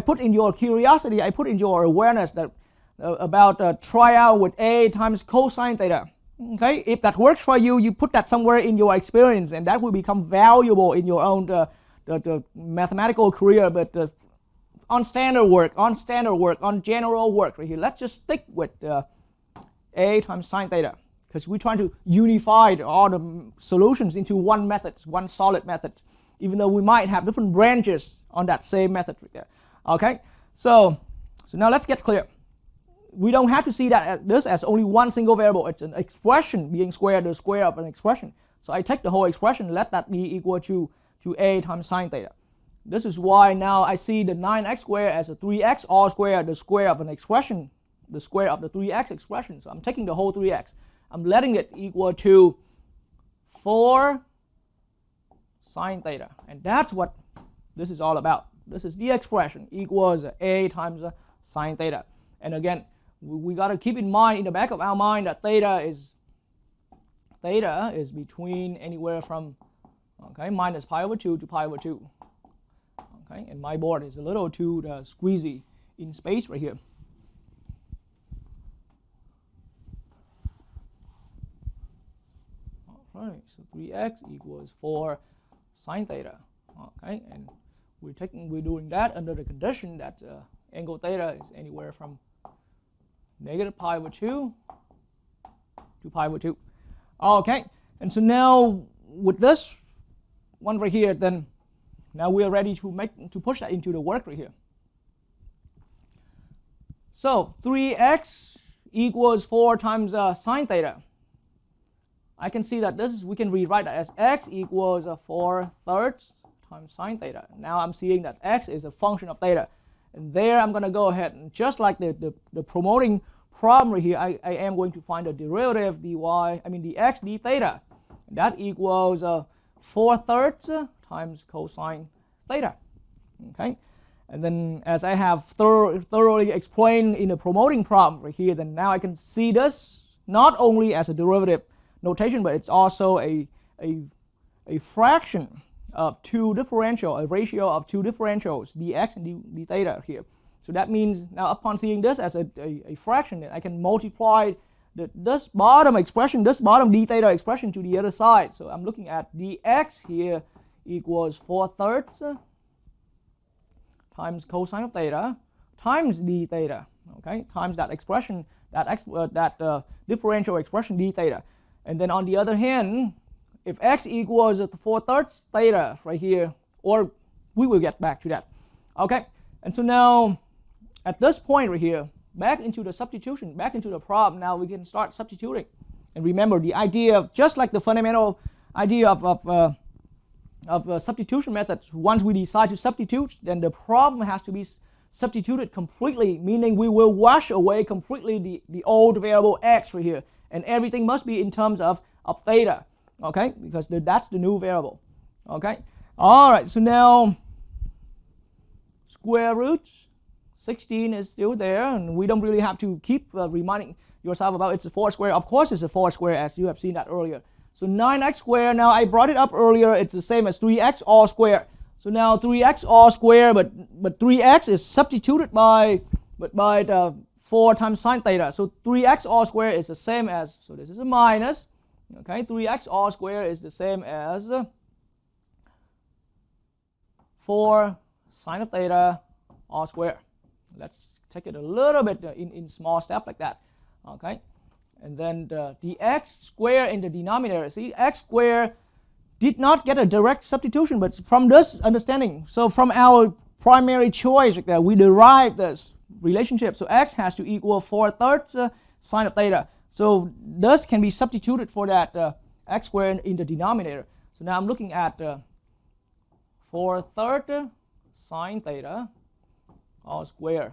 put in your curiosity, I put in your awareness that about try out with a times cosine theta. Okay, if that works for you, you put that somewhere in your experience, and that will become valuable in your own the mathematical career. But on standard work, on general work right here, let's just stick with a times sine theta, because we're trying to unify all the solutions into one method, one solid method, even though we might have different branches on that same method right there. Okay, so now let's get clear. We don't have to see that this as only one single variable. It's an expression being squared, the square of an expression. So I take the whole expression, let that be equal to a times sine theta. This is why now I see the 9x squared as a 3x all squared, the square of an expression, the square of the 3x expression. So I'm taking the whole 3x. I'm letting it equal to 4 sine theta. And that's what this is all about. This is the expression equals a times sine theta. And again, we got to keep in mind in the back of our mind that theta is between anywhere from minus pi over 2 to pi over 2. Okay, and my board is a little too squeezy in space right here. All right, so 3x equals 4 sine theta. Okay, and we're doing that under the condition that angle theta is anywhere from negative pi over 2 to pi over 2. Okay, and so now with this one right here, then now we are ready to push that into the work right here. So 3x equals 4 times sine theta. I can see that we can rewrite that as x equals 4/3 times sine theta. Now I'm seeing that x is a function of theta. And there I'm going to go ahead and just like the promoting problem right here, I am going to find the derivative dx d theta. That equals 4/3 times cosine theta. Okay, and then as I have thoroughly explained in the promoting problem right here, then now I can see this not only as a derivative notation, but it's also a fraction of two differential, a ratio of two differentials, dx and d theta here. So that means now upon seeing this as a fraction, I can multiply this bottom expression, this bottom d theta expression to the other side. So I'm looking at dx here equals 4/3 times cosine of theta times d theta, okay, times that expression, that differential expression d theta. And then on the other hand, if x equals 4/3 theta right here, or we will get back to that. Okay, and so now at this point right here, back into the substitution, back into the problem, now we can start substituting. And remember the idea of, just like the fundamental idea of substitution methods, once we decide to substitute, then the problem has to be substituted completely, meaning we will wash away completely the old variable x right here. And everything must be in terms of theta, okay, because that's the new variable. Okay, all right, so now square root 16 is still there, and we don't really have to keep reminding yourself about it's a 4 square. Of course it's a 4 square, as you have seen that earlier. So 9x squared, now I brought it up earlier, it's the same as 3x all squared. So now 3x all squared, but 3x is substituted by the 4 times sine theta. So 3x all squared is the same as, so this is a minus, okay, 3x all squared is the same as 4 sine of theta all squared. Let's take it a little bit in small steps like that, okay. And then the x squared in the denominator, see, x squared did not get a direct substitution, but from this understanding, so from our primary choice right there, we derived this relationship. So x has to equal 4/3 sine of theta. So this can be substituted for that x squared in the denominator. So now I'm looking at 4/3 sine theta all squared.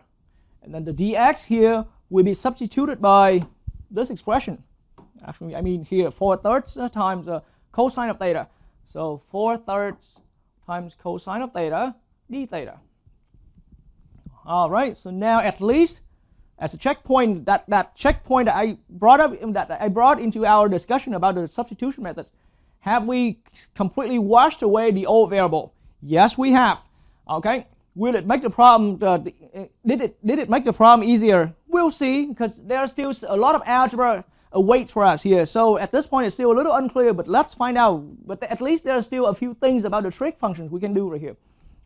And then the dx here will be substituted by this expression. Actually, I mean here 4/3 times cosine of theta. So 4/3 times cosine of theta d theta. All right, so now at least as a checkpoint, that checkpoint that I brought up, that I brought into our discussion about the substitution methods, have we completely washed away the old variable? Yes, we have. Okay, will it make the problem? Did it make the problem easier? We'll see, because there's still a lot of algebra awaits for us here. So at this point, it's still a little unclear, but let's find out. But at least there's still a few things about the trig functions we can do right here.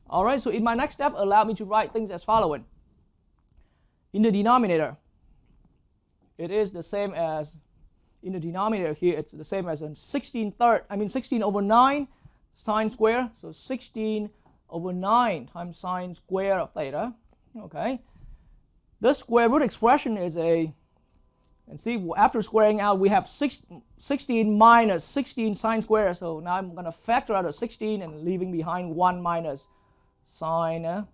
All right, so in my next step, allow me to write things as following. In the denominator, it is the same as, in the denominator here, it's the same as 16 over 9 sine square. So 16 over 9 times sine square of theta. Okay. This square root expression is and see, after squaring out, we have 16 minus 16 sine square. So now I'm going to factor out a 16 and leaving behind 1 minus sine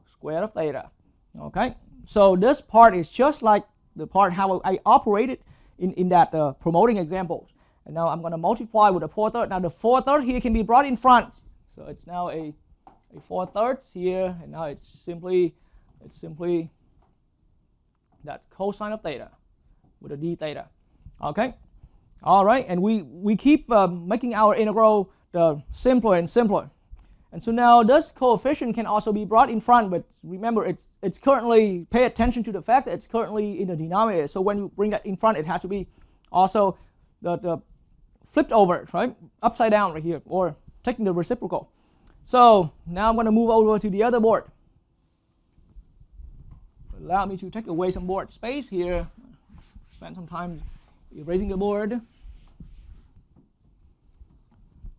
squared of theta. Okay, so this part is just like the part how I operated in that promoting examples. And now I'm going to multiply with a 4/3. Now the 4/3 here can be brought in front, so it's now a 4/3 here, and now it's simply that cosine of theta with a d theta. Okay, all right, and we keep making our integral simpler and simpler. And so now this coefficient can also be brought in front, but remember it's currently, pay attention to the fact that it's currently in the denominator. So when you bring that in front, it has to be also the flipped over, right? Upside down right here, or taking the reciprocal. So now I'm going to move over to the other board. Allow me to take away some board space here. Spend some time erasing the board.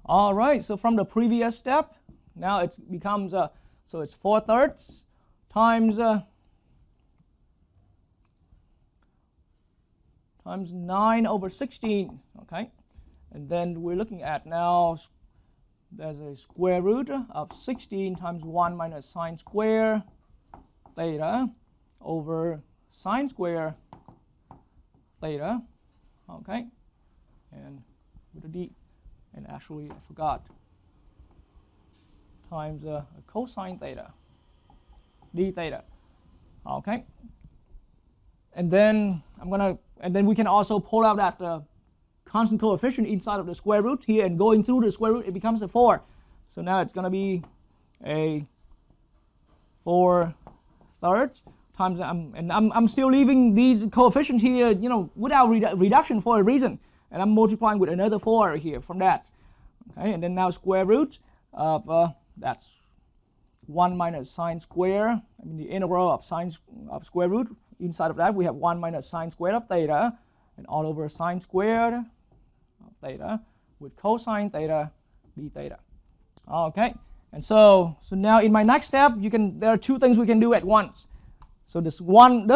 All right, so from the previous step, now it becomes, so it's 4/3 times 9/16, okay? And then we're looking at now, there's a square root of 16 times 1 minus sine square theta over sine square theta, okay? And with a d, and actually I forgot, times a cosine theta, d theta, okay? And then we can also pull out that constant coefficient inside of the square root here, and going through the square root it becomes a 4. So now it's going to be a 4/3 times, and I'm still leaving these coefficients here, you know, without reduction for a reason, and I'm multiplying with another 4 here from that. Okay, and then now square root of that's 1 minus sine square, the integral of square root. Inside of that we have 1 minus sine squared of theta, and all over sine squared of theta with cosine theta d theta. Okay, and so now in my next step, there are two things we can do at once. So this 1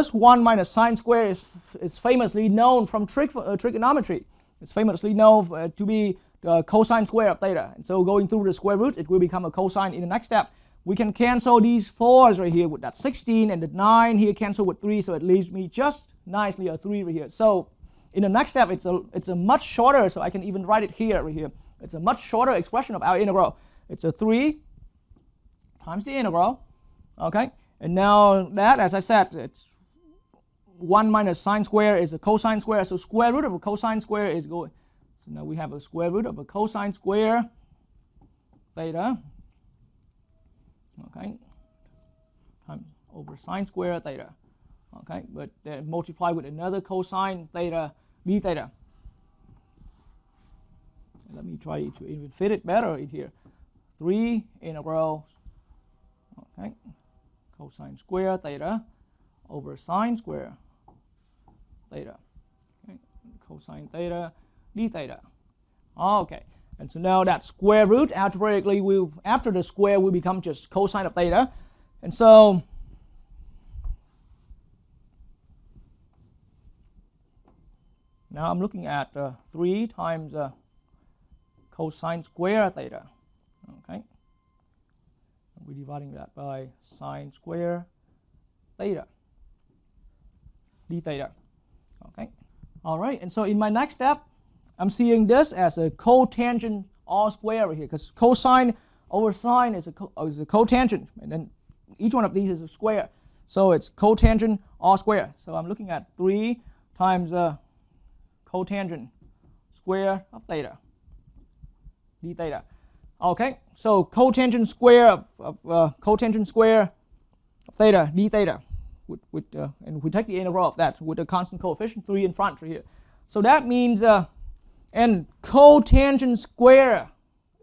minus sine square is famously known from trigonometry. It's famously known to be the cosine square of theta. And so going through the square root, it will become a cosine in the next step. We can cancel these 4's right here with that 16, and the 9 here cancel with 3, so it leaves me just nicely a 3 right here. So in the next step, it's a much shorter, so I can even write it here right here. It's a much shorter expression of our integral. It's a 3 times the integral, okay? And now that, as I said, it's 1 minus sine square is a cosine square, so square root of a cosine square is going. So now we have a square root of a cosine square theta, okay, times over sine square theta, okay, but then multiply with another cosine theta d theta. And let me try to even fit it better in here. 3 integral, okay, cosine square theta over sine square theta, okay, cosine theta d theta. Okay, and so now that square root algebraically after the square will become just cosine of theta. And so now I'm looking at 3 times cosine square theta, okay, we're dividing that by sine square theta d theta, okay. All right, and so in my next step, I'm seeing this as a cotangent all square right here, because cosine over sine is a cotangent, and then each one of these is a square, so it's cotangent all square. So I'm looking at 3 times cotangent square of theta d theta. Okay, so cotangent square of theta d theta, and we take the integral of that with the constant coefficient 3 in front right here. So that means and cotangent square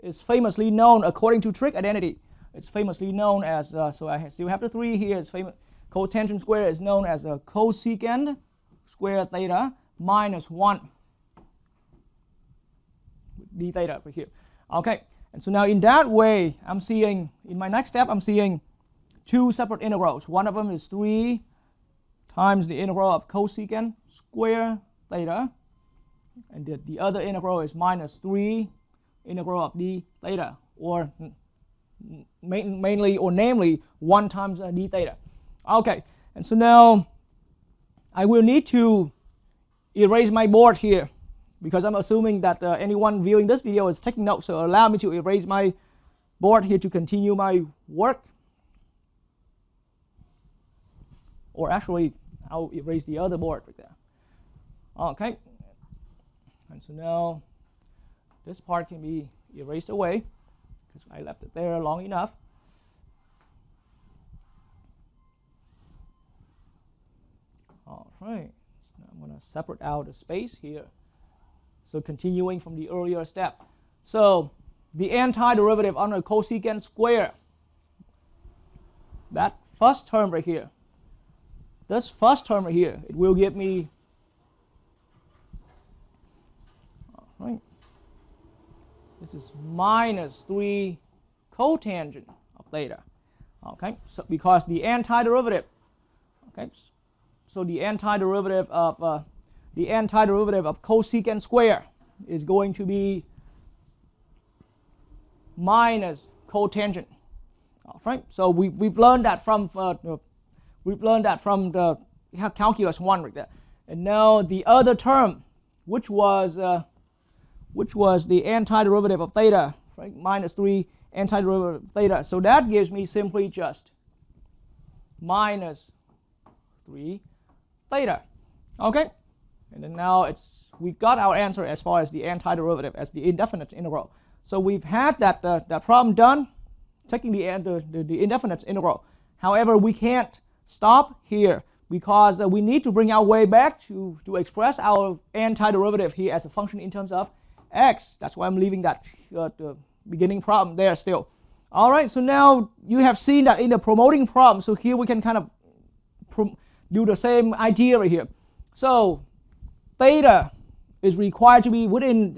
is famously known, according to trig identity, it's famously known as, so I still have the 3 here, it's famous, cotangent square is known as a cosecant square theta minus 1 d theta right here. Okay, and so now in that way, I'm seeing, in my next step, I'm seeing 2 separate integrals. One of them is 3 times the integral of cosecant square theta, and the other integral is minus 3 integral of d theta, or mainly or namely 1 times d theta. Okay, and so now I will need to erase my board here because I'm assuming that anyone viewing this video is taking notes, so allow me to erase my board here to continue my work. Or actually, I'll erase the other board right there. Okay, and so now this part can be erased away because I left it there long enough. All right, so now I'm going to separate out the space here. So continuing from the earlier step. So the antiderivative on a cosecant square, that first term right here, this first term right here, it will give me, all right, this is minus 3 cotangent of theta. Okay, so because the antiderivative, okay, so the antiderivative of cosecant square is going to be minus cotangent. All right, so we've learned that from the calculus 1 right there. And now the other term, which was the antiderivative of theta, right? Minus 3 antiderivative of theta. So that gives me simply just minus 3 theta. Okay, and then now we got our answer as far as the antiderivative as the indefinite integral. So we've had that problem done, taking the indefinite integral. However, we can't stop here because we need to bring our way back to express our antiderivative here as a function in terms of x. That's why I'm leaving that the beginning problem there still. All right, so now you have seen that in the promoting problem. So here we can kind of do the same idea right here. So theta is required to be within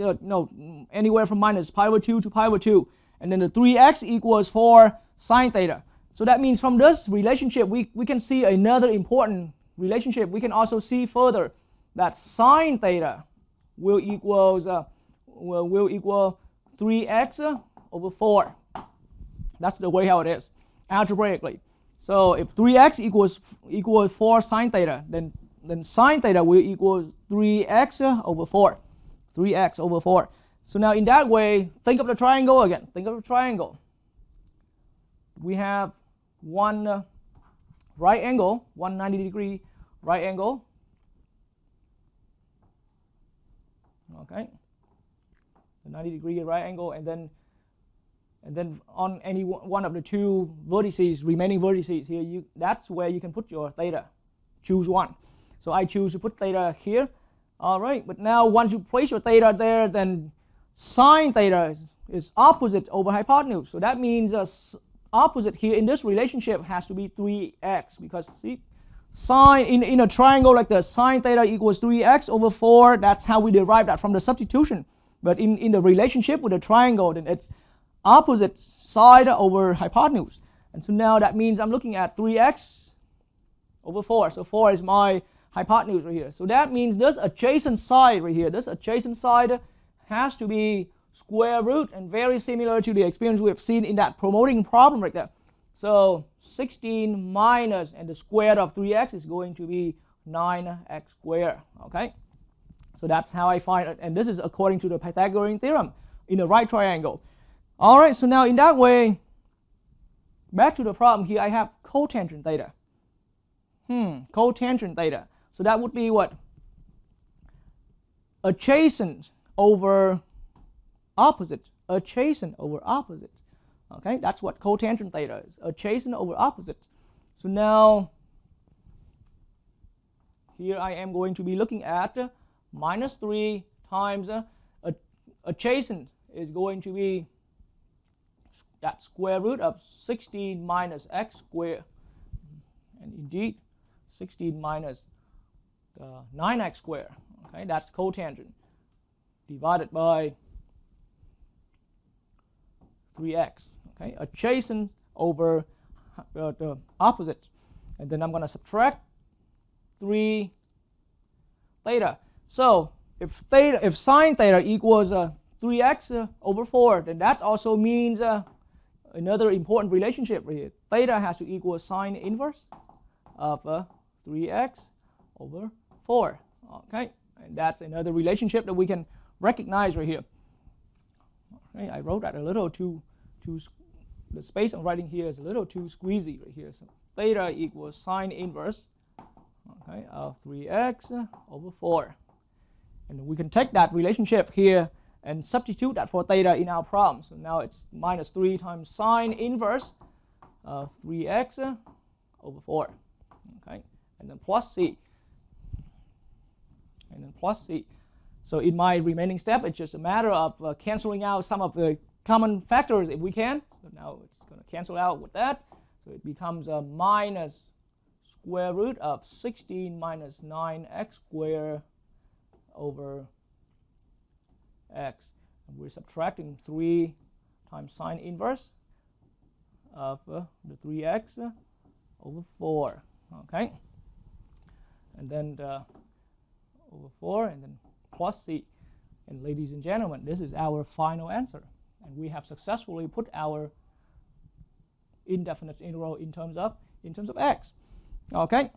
anywhere from minus pi over 2 to pi over 2, and then the 3x equals 4 sine theta. So that means from this relationship we can see another important relationship. We can also see further that sine theta will equal 3x over 4. That's the way how it is algebraically. So if 3x equals 4 sine theta, then sine theta will equal 3x over 4. 3x over 4. So now in that way, think of the triangle again. Think of the triangle. We have one right angle, 190-degree right angle. Okay, the 90-degree right angle, and then on any one of the two vertices, remaining vertices here, that's where you can put your theta. Choose one. So I choose to put theta here. All right, but now once you place your theta there, then sine theta is opposite over hypotenuse. So that means opposite here in this relationship has to be 3x, because see, sine in a triangle like this, sine theta equals 3x over 4. That's how we derive that from the substitution. But in the relationship with the triangle, then it's opposite side over hypotenuse. And so now that means I'm looking at 3x over 4. So 4 is my hypotenuse right here. So that means this adjacent side right here, this adjacent side has to be square root, and very similar to the experience we have seen in that promoting problem right there. So 16 minus, and the square of 3x is going to be 9x squared. Okay, so that's how I find it, and this is according to the Pythagorean theorem in a right triangle. All right, so now in that way, back to the problem here, I have cotangent theta. Cotangent theta. So that would be what? Adjacent over opposite. Adjacent over opposite. Okay, that's what cotangent theta is. Adjacent over opposite. So now here I am going to be looking at minus 3 times adjacent is going to be that square root of 16 minus x squared. And indeed, 16 minus 9x squared. Okay, that's cotangent divided by 3x. Okay, adjacent over the opposite, and then I'm going to subtract 3 theta. So if sine theta equals 3x over 4, then that also means another important relationship right here. Theta has to equal sine inverse of 3x over 4. Okay, and that's another relationship that we can recognize right here. Okay, I wrote that a little too the space I'm writing here is a little too squeezy right here. So theta equals sine inverse, okay, of 3x over 4. And we can take that relationship here and substitute that for theta in our problem. So now it's minus 3 times sine inverse of 3x over 4. Okay, and then plus c. And then plus c. So in my remaining step, it's just a matter of canceling out some of the common factors if we can. So now it's going to cancel out with that. So it becomes a minus square root of 16 minus 9x squared over x. And we're subtracting 3 times sine inverse of the 3x over 4. Okay. And then over 4 and then plus c. And ladies and gentlemen, this is our final answer. And we have successfully put our indefinite integral in terms of x. Okay.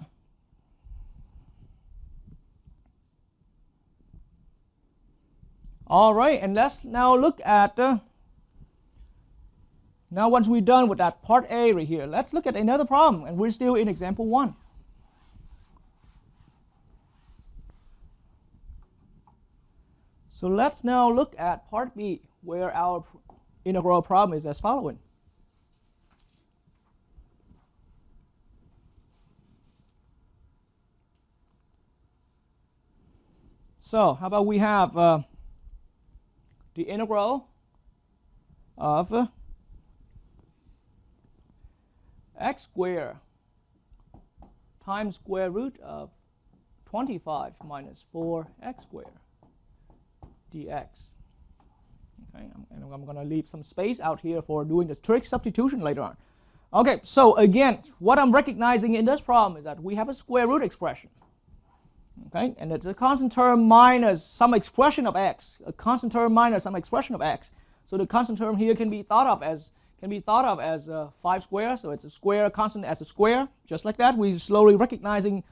All right, and let's now look at now once we're done with that part A right here, let's look at another problem, and we're still in example 1. So let's now look at part B, where our integral problem is as following. So how about we have the integral of x squared times square root of 25 minus 4x squared dx. Okay, and I'm going to leave some space out here for doing the trig substitution later on. Okay, so again, what I'm recognizing in this problem is that we have a square root expression. Okay, and it's a constant term minus some expression of x. A constant term minus some expression of x. So the constant term here can be thought of as 5 squared. So it's a square constant as a square, just like that. We're slowly recognizing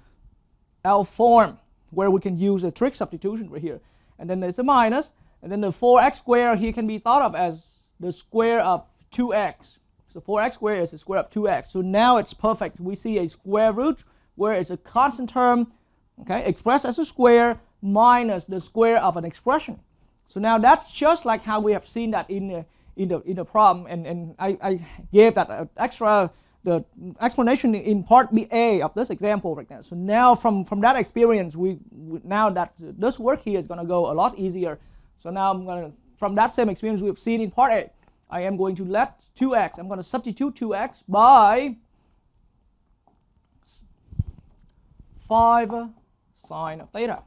our form where we can use a trig substitution right here. And then there's a minus, and then the 4x squared here can be thought of as the square of 2x. So 4x squared is the square of 2x. So now it's perfect. We see a square root where it's a constant term, okay, expressed as a square minus the square of an expression. So now that's just like how we have seen that in the problem, and I gave that the explanation in part BA of this example right now. So now from that experience, now that this work here is going to go a lot easier. So now I'm going to, from that same experience we've seen in part A, I am going to let 2x, I'm going to substitute 2x by 5 sine of theta.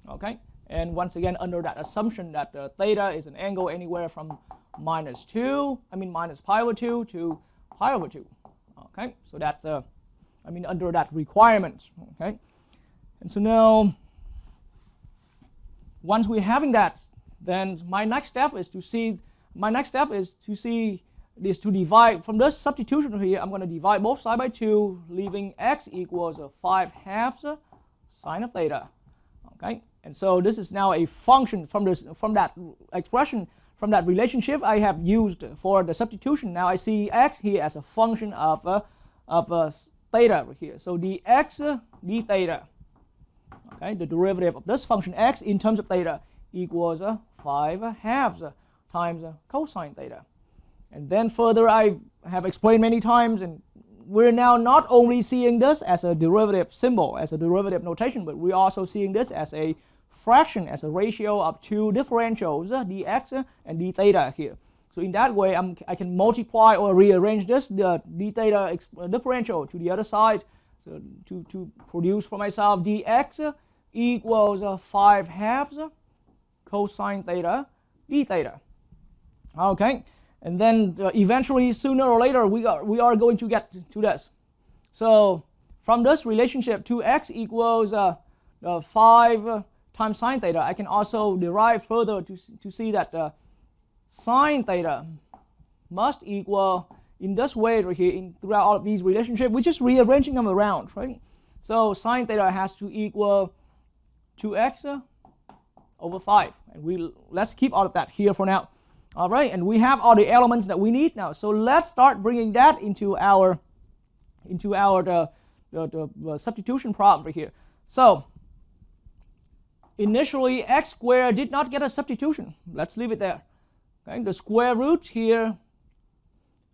Okay, and once again under that assumption that theta is an angle anywhere from minus pi over 2 to pi over 2. Okay, so that's under that requirement. Okay, and so now once we're having that, then my next step is to divide from this substitution here. I'm going to divide both sides by 2, leaving x equals 5/2 sine of theta. Okay, and so this is now a function from that expression, from that relationship I have used for the substitution. Now I see x here as a function of theta right here. So dx d theta, okay, the derivative of this function x in terms of theta equals 5/2 times cosine theta. And then further, I have explained many times, and we're now not only seeing this as a derivative symbol, as a derivative notation, but we're also seeing this as a fraction, as a ratio of two differentials, dx and d theta here. So in that way, I can multiply or rearrange this, the d theta differential, to the other side, so to produce for myself dx equals 5/2 cosine theta d theta. Okay, and then eventually, sooner or later, we are going to get to this. So from this relationship, 2x equals 5 times sine theta, I can also derive further to see that sine theta must equal in this way right here, throughout all of these relationships, we're just rearranging them around, right? So sine theta has to equal 2x over 5. And let's keep all of that here for now. All right, and we have all the elements that we need now. So let's start bringing that into our the substitution problem right here. So initially x squared did not get a substitution. Let's leave it there. Okay, the square root here,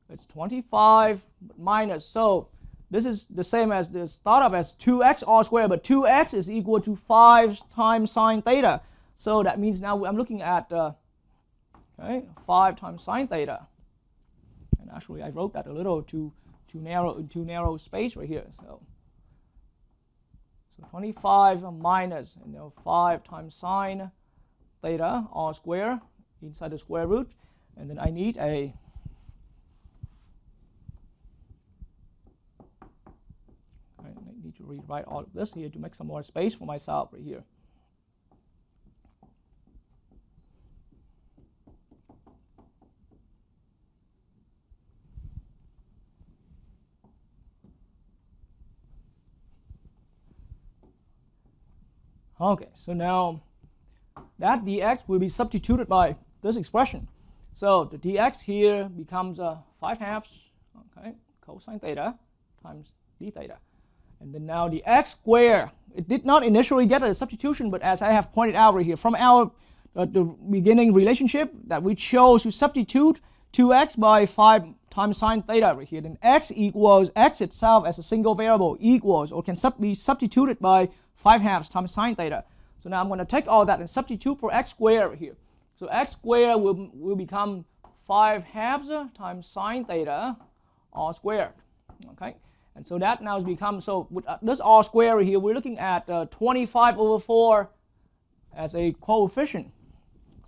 it's 25 minus. So this is the same as the start up as 2x all squared, but 2x is equal to 5 times sine theta. So that means now I'm looking at 5 times sine theta. And actually I wrote that a little too narrow space right here. So 25 minus 5 times sine theta all square inside the square root, and then I need I need to rewrite all of this here to make some more space for myself right here. Okay, so now that dx will be substituted by this expression. So the dx here becomes 5/2, okay, cosine theta times d theta. And then now the x squared, it did not initially get a substitution, but as I have pointed out right here, from our the beginning relationship that we chose to substitute 2x by 5 times sine theta right here, then x equals x itself as a single variable equals or can be substituted by 5/2 times sine theta. So now I'm going to take all that and substitute for x squared right here. So x squared will become 5/2 times sine theta all squared. Okay, and so that now has become, so with this all squared right here, we're looking at 25 over 4 as a coefficient.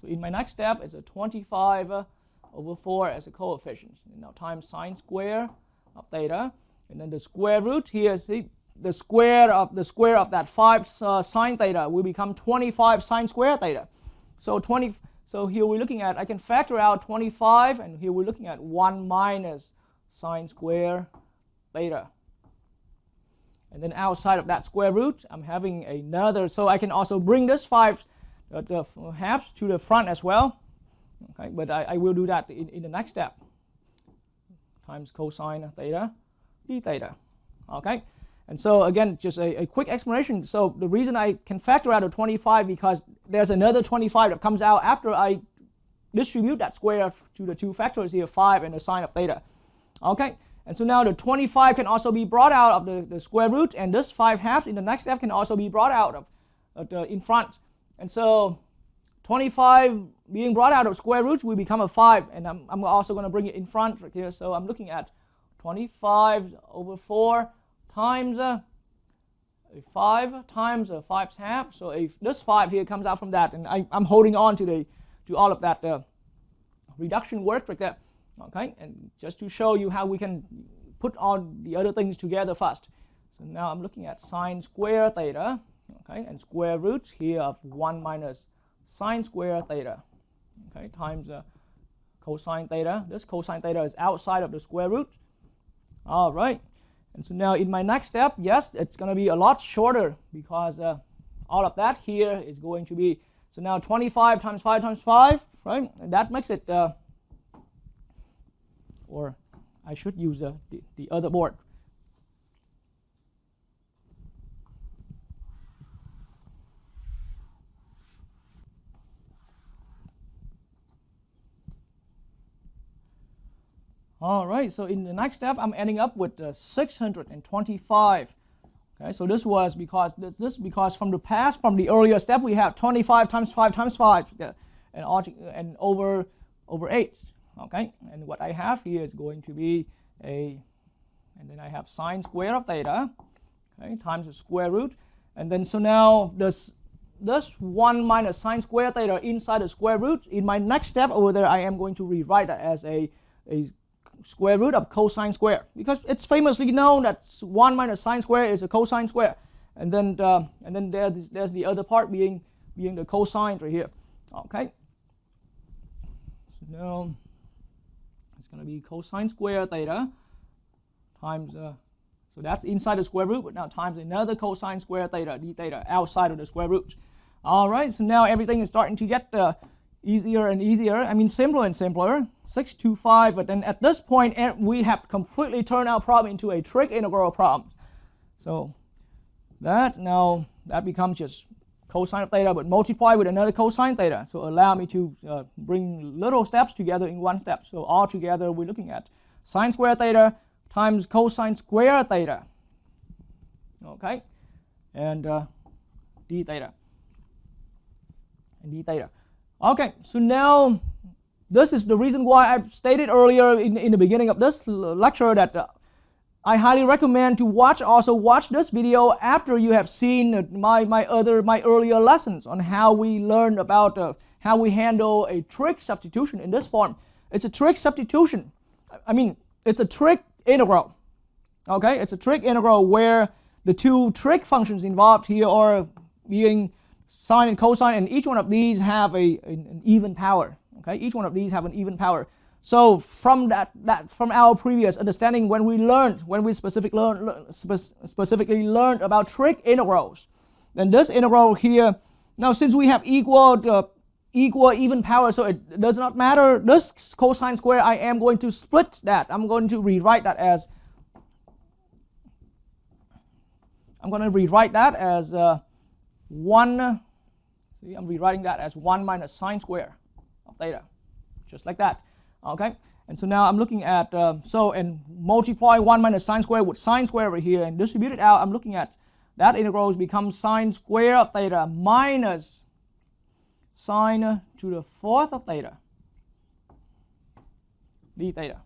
So in my next step, it's a 25 over 4 as a coefficient. And now times sine square of theta, and then the square root here, see, the square of that 5 sine theta will become 25 sine square theta. So here we're looking at, I can factor out 25, and here we're looking at 1 minus sine square theta. And then outside of that square root, I'm having another, so I can also bring this 5 halves to the front as well. Okay, but I will do that in the next step. Times cosine theta d theta. Okay. And so again, just a quick explanation. So the reason I can factor out a 25 because there's another 25 that comes out after I distribute that square to the two factors here, 5 and the sine of theta. Okay, and so now the 25 can also be brought out of the square root, and this 5/2 in the next step can also be brought out of in front. And so 25 being brought out of square root will become a 5, and I'm also going to bring it in front right here. So I'm looking at 25 over 4 times 5 times 5/2. So this 5 here comes out from that, and I'm holding on to all of that reduction work right there. Okay, and just to show you how we can put all the other things together first. So now I'm looking at sine square theta, okay, and square root here of 1 minus sine square theta, okay, times cosine theta. This cosine theta is outside of the square root. All right. And so now in my next step, yes, it's going to be a lot shorter because all of that here is going to be, so now 25 times 5 times 5, right? And that makes it, or I should use the other board. All right, so in the next step, I'm ending up with 625. Okay, so this was because because from the past, from the earlier step, we have 25 times 5 times 5, and over 8. Okay, and what I have here is going to be and then I have sine square of theta, okay, times the square root, and then so now this 1 minus sine square theta inside the square root. In my next step over there, I am going to rewrite that as a square root of cosine square, because it's famously known that 1 minus sine square is a cosine square, and then there's the other part being the cosine right here. Okay, so now let's going to be cosine square theta times, so that's inside the square root, but now times another cosine square theta, d theta, outside of the square root. All right, so now everything is starting to get easier and easier. I mean, simpler and simpler. 625, but then at this point, we have completely turned our problem into a trig integral problem. So that becomes just cosine of theta, but multiply with another cosine theta. So allow me to bring little steps together in one step. So all together, we're looking at sine square theta times cosine square theta. Okay, and d theta. And d theta. Okay, so now this is the reason why I've stated earlier in the beginning of this lecture that I highly recommend to watch this video after you have seen my earlier lessons on how we learned about how we handle a trig substitution in this form. It's a trig substitution. I mean, it's a trig integral. Okay, it's a trig integral where the two trig functions involved here are being sine and cosine, and each one of these have an even power. Okay, each one of these have an even power. So from from our previous understanding, when we specifically learned about trig integrals, then this integral here, now since we have equal even power, so it does not matter this cosine square. I am going to split that. I'm going to rewrite that as 1. See, I'm rewriting that as 1 minus sine square of theta, just like that. Okay, and so now I'm looking at and multiply 1 minus sine square with sine square over here and distribute it out. I'm looking at that integral becomes sine square of theta minus sine to the 4th of theta d theta.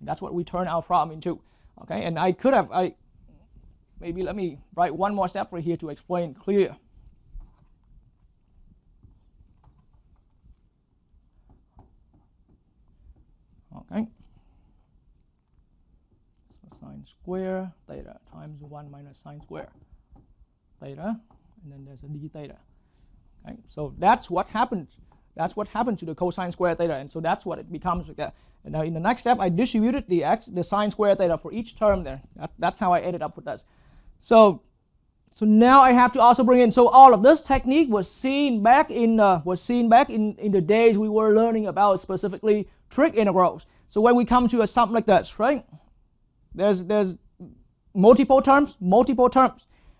That's what we turn our problem into. Okay, and maybe let me write one more step right here to explain clear. Okay, so sine square theta times 1 minus sine square theta, and then there's a d theta. Okay, so that's what happened. That's what happened to the cosine square theta, and so that's what it becomes like that. And now in the next step, I distributed the sine square theta for each term there. That's how I ended up with this. So now I have to also bring in. So all of this technique was seen back in the days we were learning about specifically trig integrals. So when we come to a sum like this, right? There's multiple terms,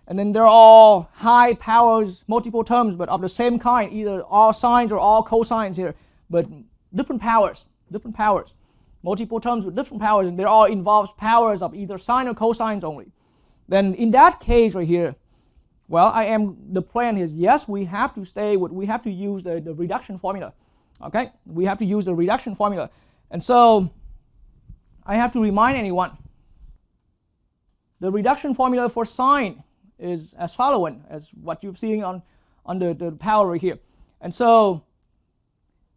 and then they're all high powers, multiple terms, but of the same kind, either all sines or all cosines here, but different powers, multiple terms with different powers, and they all involves powers of either sine or cosines only. Then in that case right here, well, the plan is, yes, we have to use the reduction formula. Okay, we have to use the reduction formula, and so I have to remind anyone. The reduction formula for sine is as following, as what you're seeing on the power right here. And so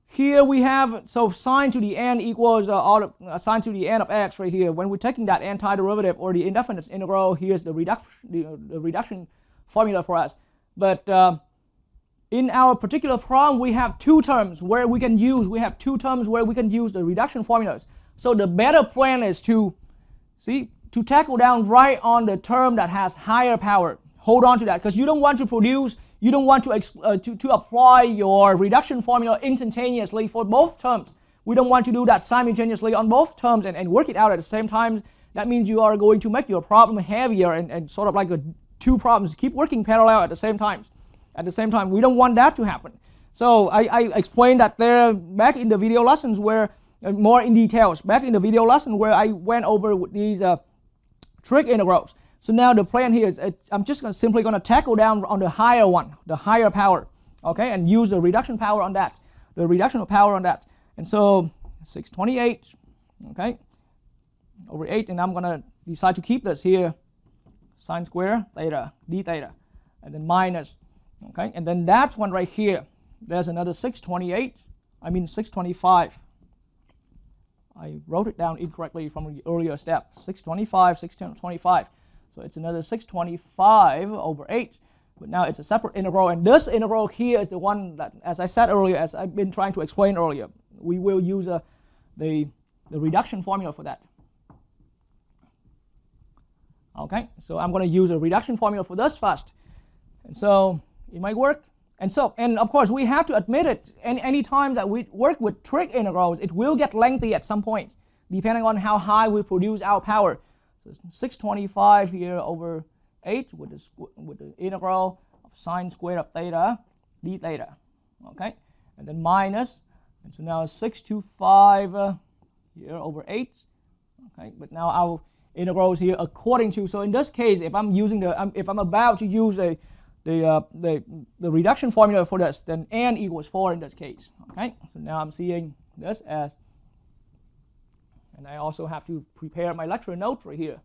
here we have, so sine to the n equals sine to the n of x right here. When we're taking that antiderivative or the indefinite integral, here's the reduction formula for us. But in our particular problem, we have two terms where we can use the reduction formulas. So the better plan is to tackle down right on the term that has higher power. Hold on to that, because you don't want to apply your reduction formula instantaneously for both terms. We don't want to do that simultaneously on both terms and work it out at the same time. That means you are going to make your problem heavier and sort of like two problems keep working parallel at the same time. We don't want that to happen. So I explained that there back in the video lessons where more in details. Back in the video lesson where I went over with these trig integrals. So now the plan here is I'm just simply going to tackle down on the higher one, the higher power, okay, and use the reduction power on that, And so 628, okay, over 8, and I'm going to decide to keep this here, sine square theta, d theta, and then minus, okay, and then that one right here, there's another 625. I wrote it down incorrectly from the earlier step, 625. So it's another 625 over 8, but now it's a separate integral, and this integral here is the one that, as I said earlier, as I've been trying to explain earlier, we will use the reduction formula for that. Okay, so I'm going to use a reduction formula for this first. And so it might work. And of course, we have to admit it. Any time that we work with trig integrals, it will get lengthy at some point, depending on how high we produce our power. So 625 here over 8 with the integral of sine squared of theta d theta. Okay, and then minus, and so now 625 here over 8. Okay, but now our integrals here according to. So in this case, if I'm using if I'm about to use the reduction formula for this, then n equals 4 in this case. Okay, so now I'm seeing this as, and I also have to prepare my lecture notes right here.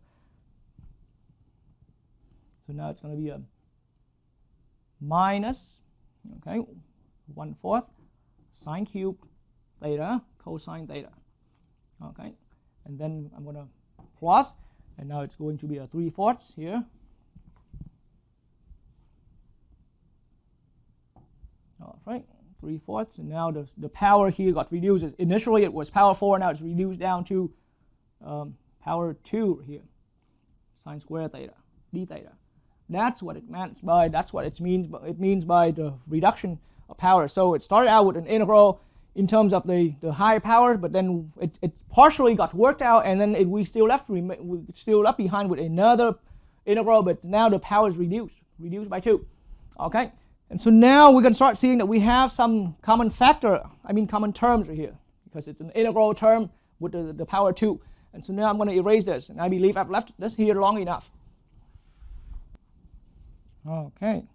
So now it's going to be a minus, okay, 1/4 sine cubed theta cosine theta. Okay, and then I'm going to plus, and now it's going to be a 3/4 here. All right, 3/4, and now the power here got reduced. Initially it was power 4, now it's reduced down to power 2 here, sine squared theta d theta. That's what it means by, it means by the reduction of power. So it started out with an integral in terms of the high power, but then it partially got worked out, and then we still left behind with another integral, but now the power is reduced by 2. Okay, and so now we can start seeing that we have some common common terms right here, because it's an integral term with the power 2. And so now I'm going to erase this, and I believe I've left this here long enough. Okay,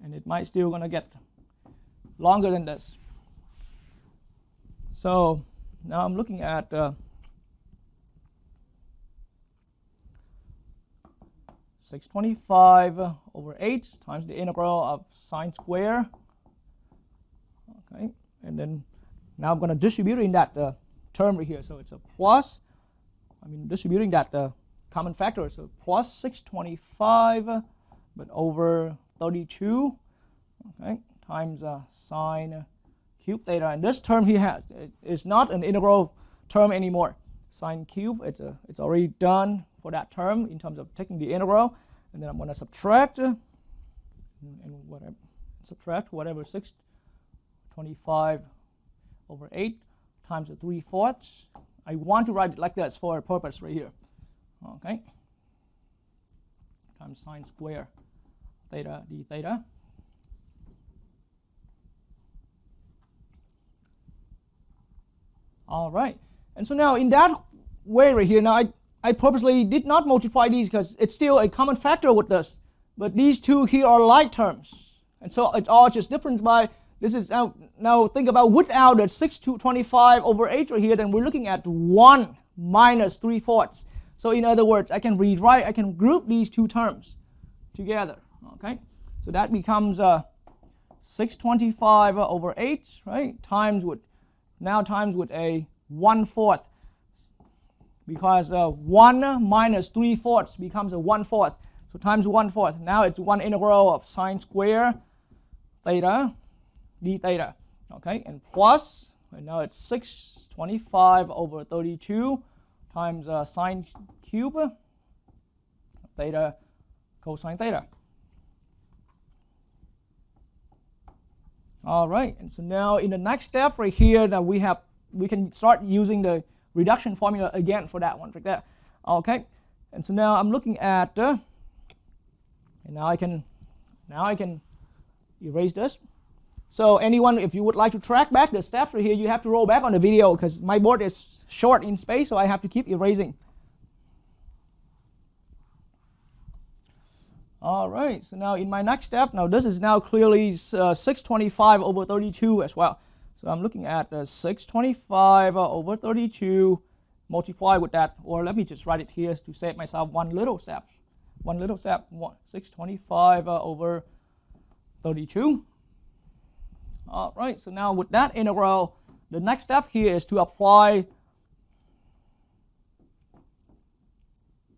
and it might still going to get longer than this. So now I'm looking at (625 over 8 times the integral of sine square). Okay, and then now I'm going to distribute in that term right here. So it's a plus, distributing that common factor, so plus 625 but over 32, okay, times sine cube theta. And this term here is not an integral term anymore. Sine cube, it's already done for that term in terms of taking the integral. And then I'm going to subtract whatever 625 over 8 times the 3/4. I want to write it like this for a purpose right here. Okay, times sine square theta d theta. All right, and so now in that way right here, now I purposely did not multiply these because it's still a common factor with this, but these two here are like terms, and so it's all just different by, this is now think about without the 625 over 8 right here, then we're looking at 1 minus 3/4. So in other words, I can group these two terms together. Okay, so that becomes 625 over 8, right? Times with a 1/4, because 1 minus 3/4 becomes a 1/4. So times 1/4. Now it's one integral of sine square theta d theta. Okay, and plus, and now it's 625 over 32 times sine cube theta cosine theta. All right, and so now in the next step right here, that we can start using the reduction formula again for that one right there. Okay, and so now I'm looking at, and now I can erase this. So anyone, if you would like to track back the steps right here, you have to roll back on the video because my board is short in space, so I have to keep erasing. All right, so now in my next step, now this is now clearly 625 over 32 as well. So I'm looking at 625 over 32 multiply with that, or let me just write it here to save myself one little step. 625 over 32. All right, so now with that integral, the next step here is to apply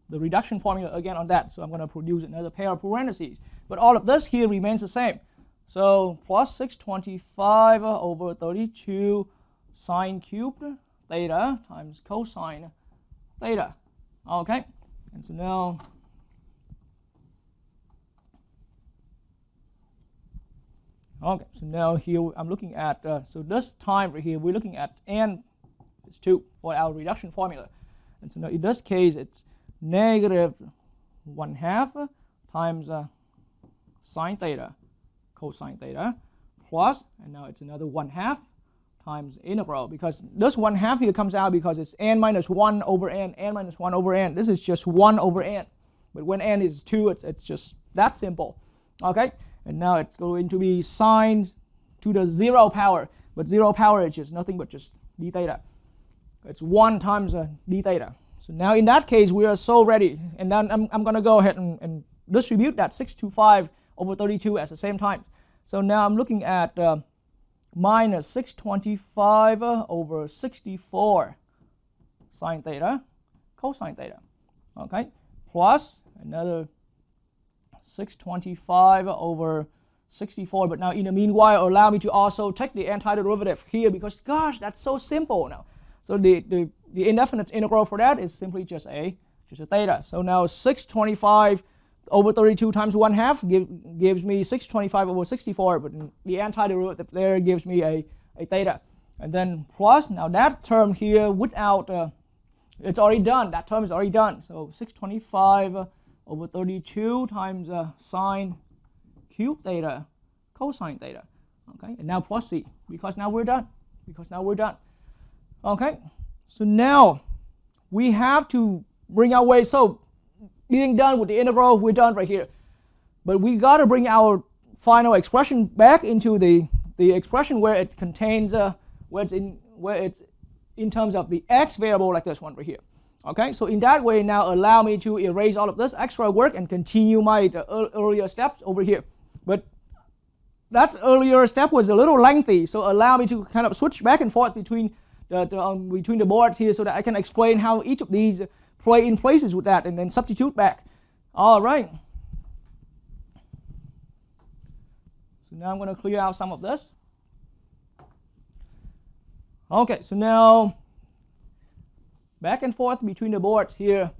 the reduction formula again on that. So I'm going to produce another pair of parentheses. But all of this here remains the same. So plus 625 over 32 sine cubed theta times cosine theta. Okay, and so now here I'm looking at, so this time right here we're looking at n is 2 for our reduction formula. And so now in this case it's negative 1/2 times sine theta cosine theta plus, and now it's another 1/2 times integral, because this 1/2 here comes out because it's n minus 1 over n, n minus 1 over n. This is just 1 over n. But when n is 2, it's just that simple. Okay? And now it's going to be sine to the 0 power. But 0 power is just nothing but just d theta. It's 1 times d theta. So now in that case, we are so ready. And then I'm going to go ahead and distribute that 625 over 32 at the same time. So now I'm looking at minus 625 over 64 sine theta cosine theta. Okay, plus another 625 over 64. But now in the meanwhile, allow me to also take the antiderivative here, because gosh, that's so simple now. So the indefinite integral for that is simply just a theta. So now 625 over 32 times 1/2 gives me 625 over 64, but the antiderivative there gives me a theta. And then plus, now that term here without, it's already done, that term is already done. So 625 over 32 times sine cube theta cosine theta. Okay, and now plus c, because now we're done. Okay, so now we have to bring our way. So being done with the integral, we're done right here. But we got to bring our final expression back into the expression where it contains, where it's in terms of the x variable, like this one right here. Okay, so in that way now allow me to erase all of this extra work and continue my earlier steps over here. But that earlier step was a little lengthy, so allow me to kind of switch back and forth between the boards here so that I can explain how each of these play in places with that and then substitute back. All right. So now I'm going to clear out some of this. Okay, so now back and forth between the boards here.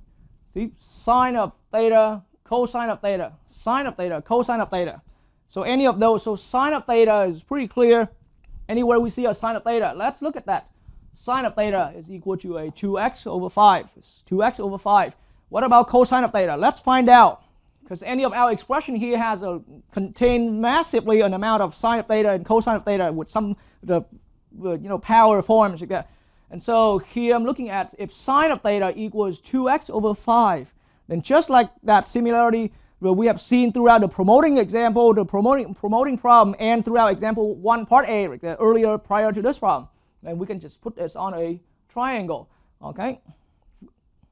See, sine of theta, cosine of theta, sine of theta, cosine of theta. So any of those, so sine of theta is pretty clear. Anywhere we see a sine of theta, let's look at that. Sine of theta is equal to a 2x over 5. It's 2x over 5. What about cosine of theta? Let's find out. Because any of our expression here has contain massively an amount of sine of theta and cosine of theta with some power forms like that. And so here I'm looking at if sine of theta equals 2x over 5, then just like that similarity we have seen throughout the promoting example, the promoting problem, and throughout example 1 part A, like earlier prior to this problem. And we can just put this on a triangle. Okay,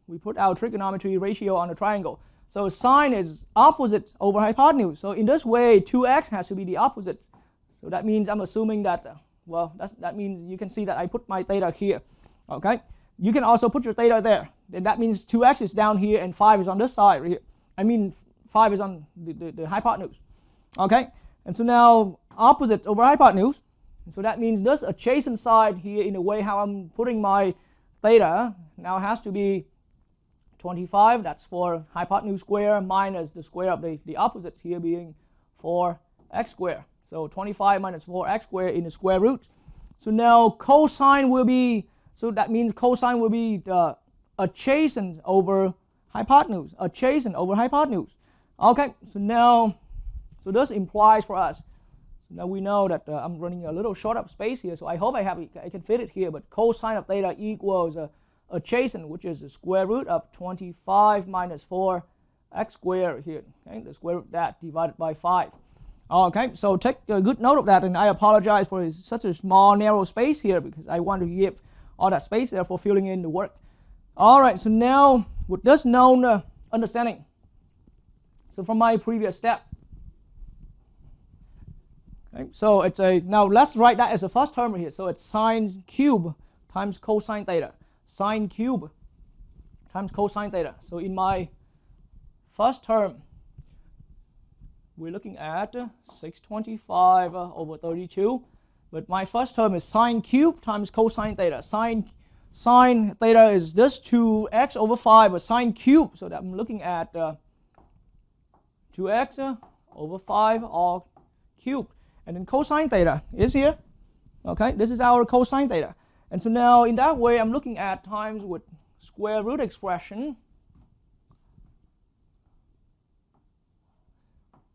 we put our trigonometry ratio on a triangle. So sine is opposite over hypotenuse. So in this way, 2x has to be the opposite. So that means I'm assuming that, that means you can see that I put my theta here. Okay, you can also put your theta there. Then that means 2x is down here and 5 is on this side right here. I mean 5 is on the hypotenuse. Okay, and so now opposite over hypotenuse. So that means this adjacent side here, in the way how I'm putting my theta, now has to be 25. That's for hypotenuse square minus the square of the opposites here being 4x squared. So 25 minus 4x squared in the square root. So now cosine will be, so that means cosine will be adjacent over hypotenuse. Adjacent over hypotenuse. Okay, so now, so this implies for us, now we know that I'm running a little short of space here, so I hope I can fit it here. But cosine of theta equals adjacent, which is the square root of 25 minus 4x squared here. Okay, the square root of that divided by 5. Okay, so take a good note of that, and I apologize for such a small, narrow space here because I want to give all that space there for filling in the work. All right, so now with this known understanding, so from my previous step. Okay, so it's now let's write that as a first term here. So it's sine cube times cosine theta. Sine cube times cosine theta. So in my first term, we're looking at 625 over 32. But my first term is sine cube times cosine theta. Sine sine theta is this 2x over 5, but sine cube, so that I'm looking at 2x over 5 all cubed. And then cosine theta is here. Okay, this is our cosine theta. And so now in that way, I'm looking at times with square root expression.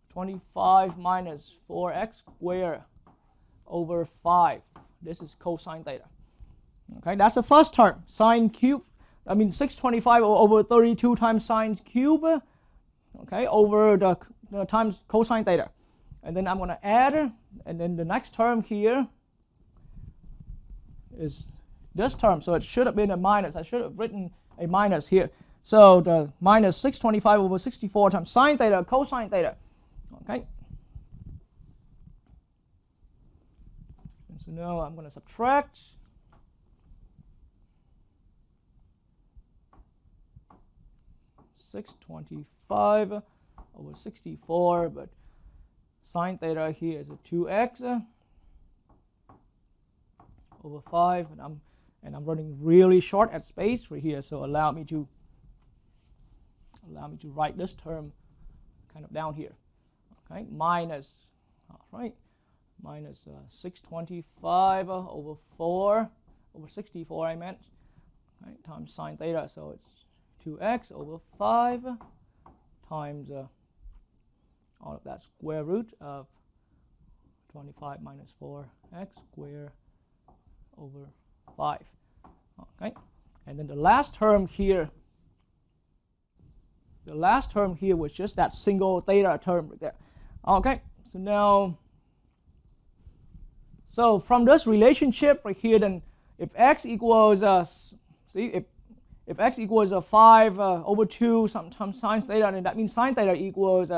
25 minus 4x squared over 5. This is cosine theta. Okay, that's the first term. Sine cube, I mean 625 over 32 times sine cube, okay, over the times cosine theta. And then I'm going to add, and then the next term here is this term. So it should have been a minus. I should have written a minus here. So the minus 625 over 64 times sine theta, cosine theta. Okay. And so now I'm going to subtract. (625) over 64, but sine theta here is a 2x over 5, and I'm running really short at space right here, so allow me to write this term kind of down here. Okay, minus, all right, minus 625 over 4 over 64 I meant, right, times sine theta, so it's 2x over 5 times all of that square root of 25 minus 4x squared over 5. Okay, and then the last term here was just that single theta term right there. Okay, so now, so from this relationship right here, then if x equals if x equals 5 over 2 sometimes sine theta, then that means sine theta equals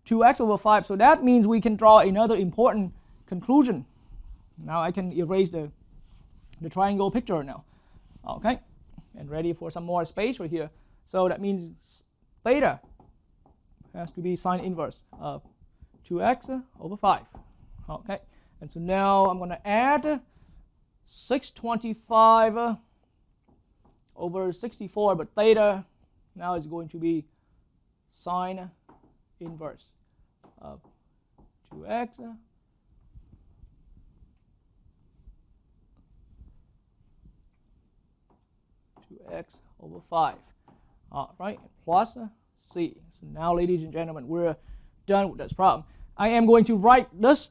2x over 5. So that means we can draw another important conclusion. Now I can erase the triangle picture now. Okay, and ready for some more space right here. So that means theta has to be sine inverse of 2x over 5. Okay, and so now I'm going to add 625 over 64, but theta now is going to be sine inverse of 2x over 5. All right, plus c. So now, ladies and gentlemen, we're done with this problem. I am going to write this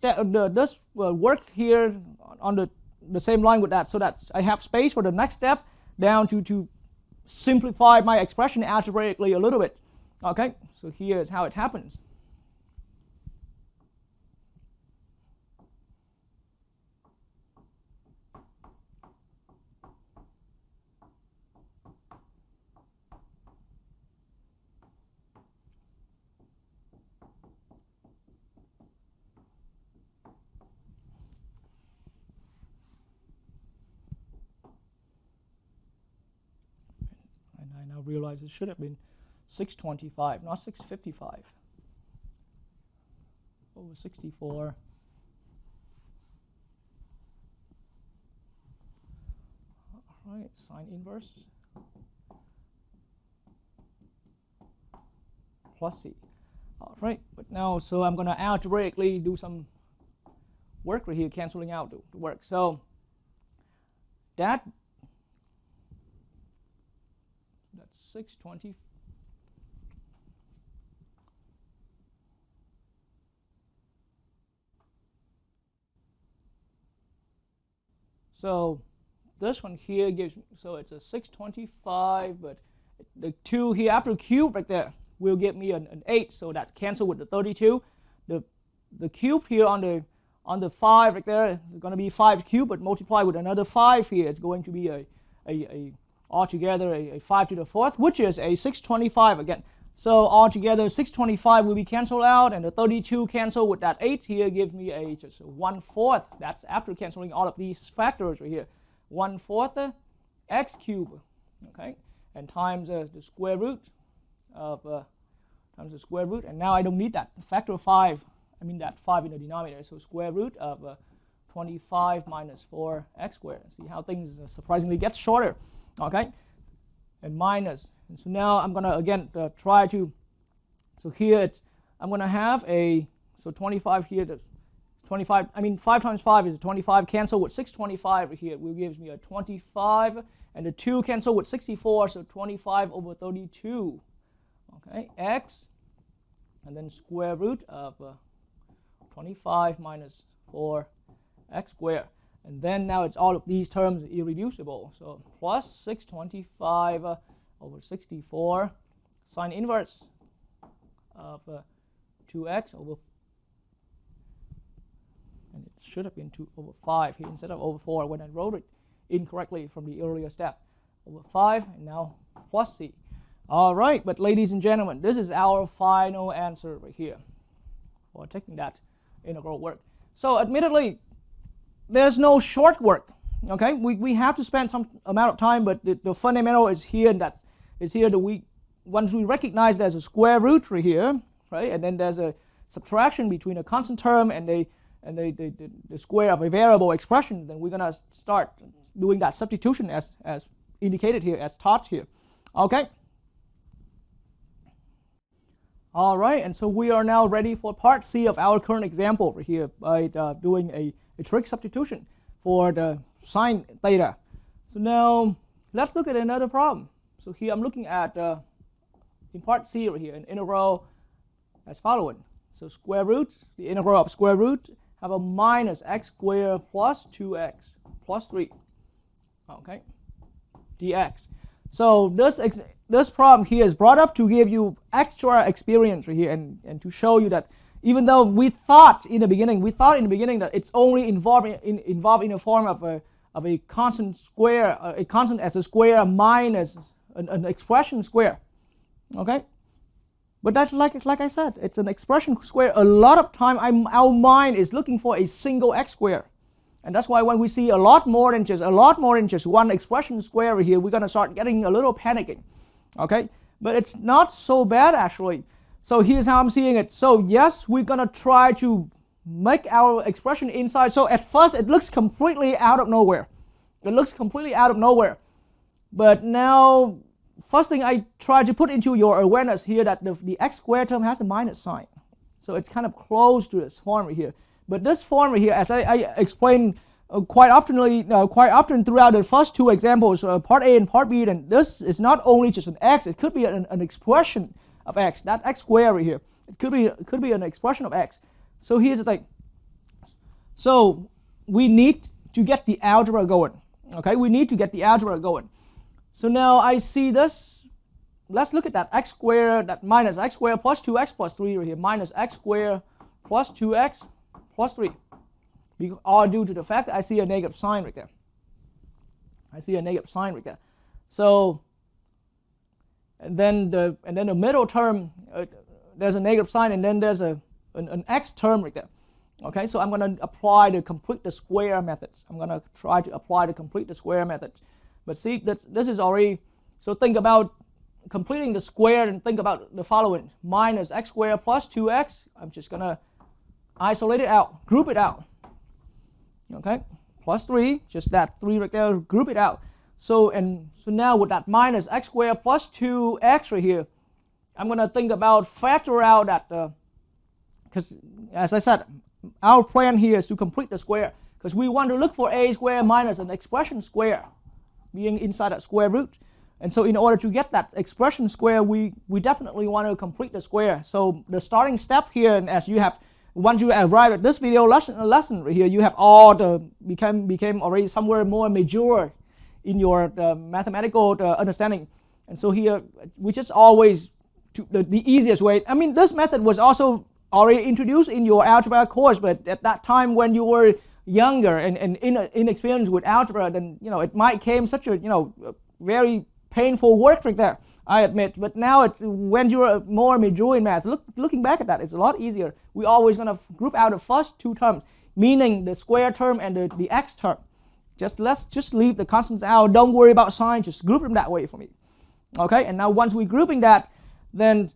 work here on the same line with that, so that I have space for the next step down to simplify my expression algebraically a little bit. Okay, so here is how it happens. I now realize it should have been 625, not 655 over 64. All right, sine inverse plus c. All right, but now, so I'm going to algebraically do some work right here, canceling out the work. So that's 620. So this one here gives, so it's a 625, but the 2 here after cube right there will give me an 8, so that cancel with the 32. The cube here on the 5 right there is going to be 5 cubed, but multiply with another 5 here, it's going to be a altogether a 5 to the 4th, which is a 625 again. So altogether 625 will be canceled out, and the 32 cancel with that 8 here gives me just a 1/4. That's after canceling all of these factors right here. 1/4 x cubed, okay, and times the square root of times the square root, and now I don't need that factor of 5. I mean that 5 in the denominator. So square root of 25 minus 4x squared. See how things surprisingly get shorter. Okay, and minus. And so now I'm going to again try to, so here it's, I'm going to have a, so 25 here, 25, I mean 5 times 5 is 25, cancel with 625 here, it gives me a 25, and the 2 cancel with 64, so 25 over 32. Okay, x, and then square root of 25 minus 4x squared. And then now it's all of these terms irreducible. So plus 625 over 64 sine inverse of 2x over, and it should have been 2 over 5 here instead of over 4 when I wrote it incorrectly from the earlier step. Over 5, and now plus c. All right, but ladies and gentlemen, this is our final answer right here for taking that integral work. So admittedly, there's no short work. Okay, we have to spend some amount of time, but the fundamental is here, and that is here. Once we recognize there's a square root right here, right, and then there's a subtraction between a constant term and the square of a variable expression, then we're gonna start doing that substitution as indicated here, as taught here. Okay. All right, and so we are now ready for part C of our current example over here by doing a trig substitution for the sine theta. So now let's look at another problem. So here I'm looking at, in part C over here, an integral as following. So square root, the integral of square root, have a minus x squared plus 2x plus 3, okay, dx. So this problem here is brought up to give you extra experience right here, and to show you that even though we thought in the beginning that it's only involved in the form of a constant square, a constant as a square minus an expression square, okay. But that's like I said, it's an expression square. A lot of time our mind is looking for a single x square. And that's why when we see a lot more than just one expression square here, we're going to start getting a little panicking. Okay? But it's not so bad actually. So here's how I'm seeing it. So yes, we're going to try to make our expression inside. So at first it looks completely out of nowhere. But now, first thing I try to put into your awareness here that the x squared term has a minus sign. So it's kind of close to this form right here. But this form right here, as I explained quite often throughout the first two examples, part A and part B, then this is not only just an x, it could be an expression of x. That x squared right here, it could be an expression of x. So here's the thing. So we need to get the algebra going. Okay, we need to get the algebra going. So now I see this. Let's look at that x squared, that minus x squared plus 2x plus 3 right here, minus x squared plus 2x plus 3. All due to the fact that I see a negative sign right there. So, and then the middle term, there's a negative sign, and then there's an x term right there. Okay, so I'm going to apply the complete the square method. I'm going to try to apply the complete the square method. But see, this is already, so think about completing the square and think about the following. Minus x squared plus 2x. I'm just going to isolate it out, group it out. Okay, plus 3, just that 3 right there, group it out. So now with that minus x squared plus 2x right here, I'm going to think about factor out that, because as I said, our plan here is to complete the square, because we want to look for a squared minus an expression square being inside that square root. And so in order to get that expression square, we definitely want to complete the square. So the starting step here, and as you have, once you arrive at this video lesson right here, you have all the became already somewhere more mature in your mathematical understanding. And so here we just always the easiest way. I mean, this method was also already introduced in your algebra course, but at that time when you were younger and inexperienced with algebra, then it might came such a very painful work right there, I admit. But now it's when you're more mature in math, looking back at that, it's a lot easier. We're always going to group out the first two terms, meaning the square term and the x term. Let's just leave the constants out. Don't worry about sign. Just group them that way for me. Okay. And now once we're grouping that, then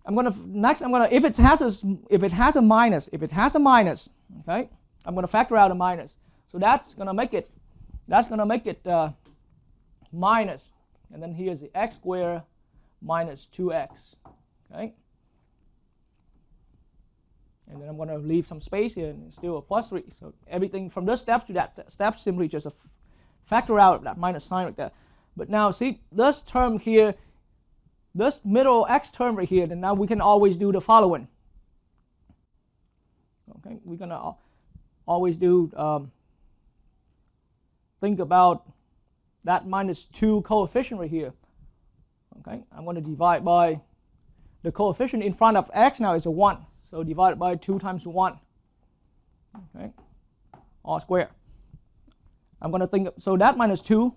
if it has a minus, okay, I'm going to factor out a minus. So that's going to make it minus, and then here's the x squared minus 2x. Okay. And then I'm going to leave some space here, and it's still a plus 3. So everything from this step to that step simply just factor out that minus sign right there. But now see this term here, this middle x term right here, then now we can always do the following. Okay, we're going to always do, think about that minus 2 coefficient right here. Okay, I'm going to divide by the coefficient in front of x now is a 1. So divided by 2 times 1. Okay, all squared. I'm going to think, so that minus 2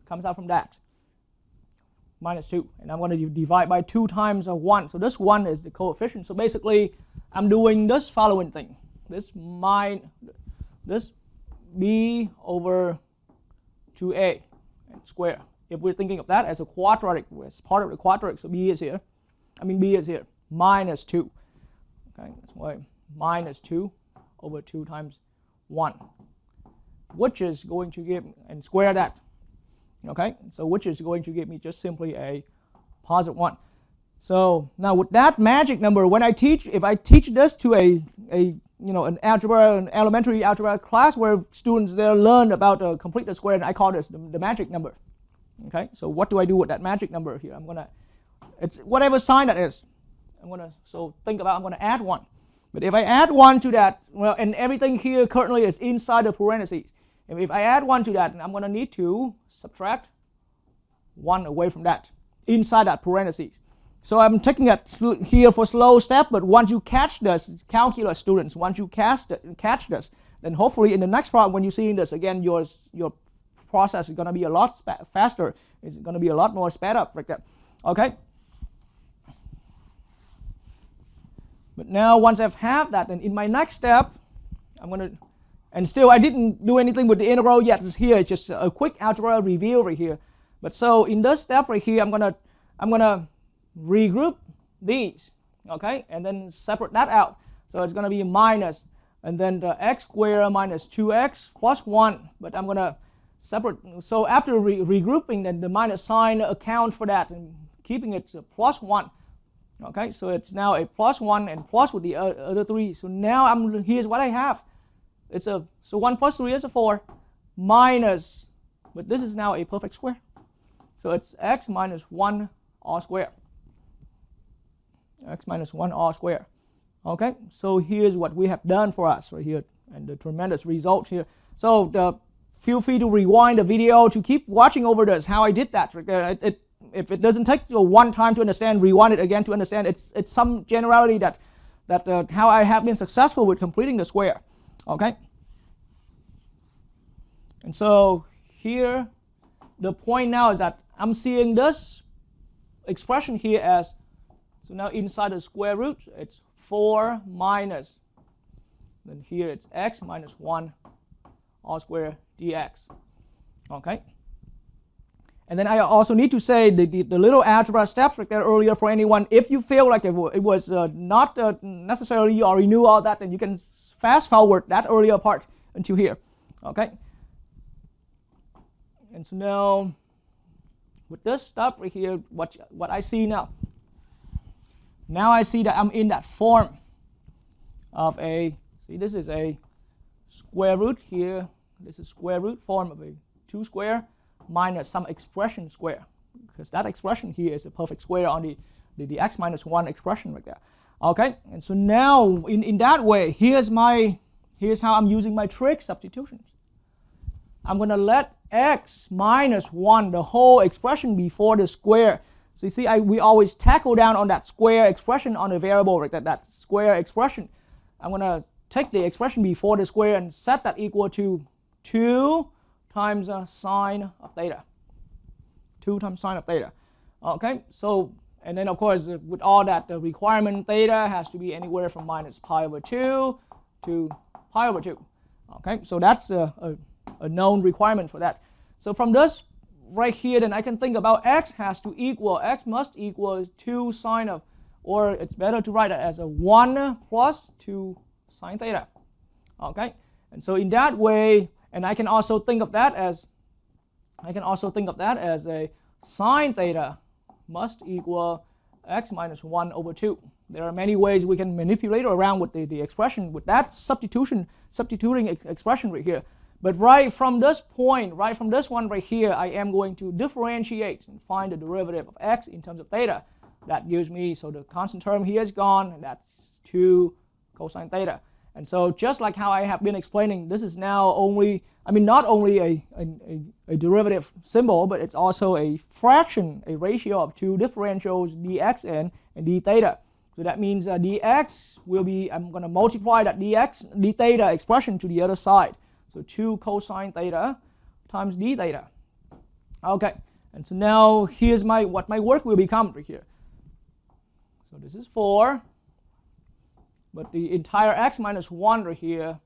comes out from that. Minus 2. And I'm going to divide by 2 times 1. So this 1 is the coefficient. So basically, I'm doing this following thing. This b over 2a square. If we're thinking of that as a quadratic, as part of the quadratic, so b is here. B is here. Minus 2. Okay, that's why minus 2 over 2 times 1. Which is going to give, and square that. Okay, so which is going to give me just simply a positive 1. So now with that magic number, when I teach, if I teach this to an algebra, an elementary algebra class where students there learn about complete the square, and I call this the magic number. Okay, so what do I do with that magic number here? I'm gonna, it's whatever sign that is. I'm gonna, so think about, I'm gonna add 1. But if I add 1 to that, well, and everything here currently is inside the parentheses. And if I add 1 to that, then I'm gonna need to subtract 1 away from that, inside that parentheses. So I'm taking that here for slow step, but once you catch this, calculus students, once you catch this, then hopefully in the next problem when you're seeing this again, your process is going to be a lot faster. It's going to be a lot more sped up like that. Okay. But now once I've had that, then in my next step, I'm going to, and still I didn't do anything with the integral yet. It's here. It's just a quick algebra review right here. But so in this step right here, I'm gonna regroup these, okay, and then separate that out. So it's going to be minus, and then the x squared minus 2x plus 1. But I'm going to separate. So after regrouping, then the minus sign accounts for that and keeping it plus 1. Okay, so it's now a plus 1 and plus with the other 3. So now here's what I have. It's so 1 plus 3 is a 4 minus, but this is now a perfect square. So it's x minus 1 all squared. X minus 1 all squared. Okay, so here's what we have done for us right here, and the tremendous result here. So feel free to rewind the video to keep watching over this, how I did that. If it doesn't take you one time to understand, rewind it again to understand. It's some generality that how I have been successful with completing the square. Okay, and so here the point now is that I'm seeing this expression here as, so now inside the square root, it's 4 minus, then here it's x minus 1 all squared dx. Okay. And then I also need to say the little algebra steps right there earlier for anyone. If you feel like it was not necessarily you already knew all that, then you can fast forward that earlier part until here. Okay. And so now with this stuff right here, what I see now. Now I see that I'm in that form of a, see this is a square root here. This is square root form of a 2 square minus some expression square, because that expression here is a perfect square on the x minus 1 expression right there. Okay, and so now in that way, here's how I'm using my trig substitutions. I'm going to let x minus 1, the whole expression before the square. So you see, we always tackle down on that square expression on a variable, right? That square expression. I'm going to take the expression before the square and set that equal to 2 times sine of theta. 2 times sine of theta. Okay, so, and then of course with all that, the requirement theta has to be anywhere from minus pi over 2 to pi over 2. Okay, so that's a known requirement for that. So from this right here, then I can think about x must equal 2 sine of, or it's better to write it as a 1 plus 2 sine theta. Okay, and so in that way, and I can also think of that as I can also think of that as a sine theta must equal x minus 1 over 2. There are many ways we can manipulate around with the expression, with that substituting expression right here. But right from this point, right from this one right here, I am going to differentiate and find the derivative of x in terms of theta. That gives me, so the constant term here is gone, and that's 2 cosine theta. And so just like how I have been explaining, this is now only, I mean, not only a derivative symbol, but it's also a fraction, a ratio of two differentials, dxn and d theta. So that means dx will be, I'm going to multiply that d theta expression to the other side. So 2 cosine theta times d theta. Okay, and so now here's what my work will become right here. So this is 4, but the entire x minus 1 right here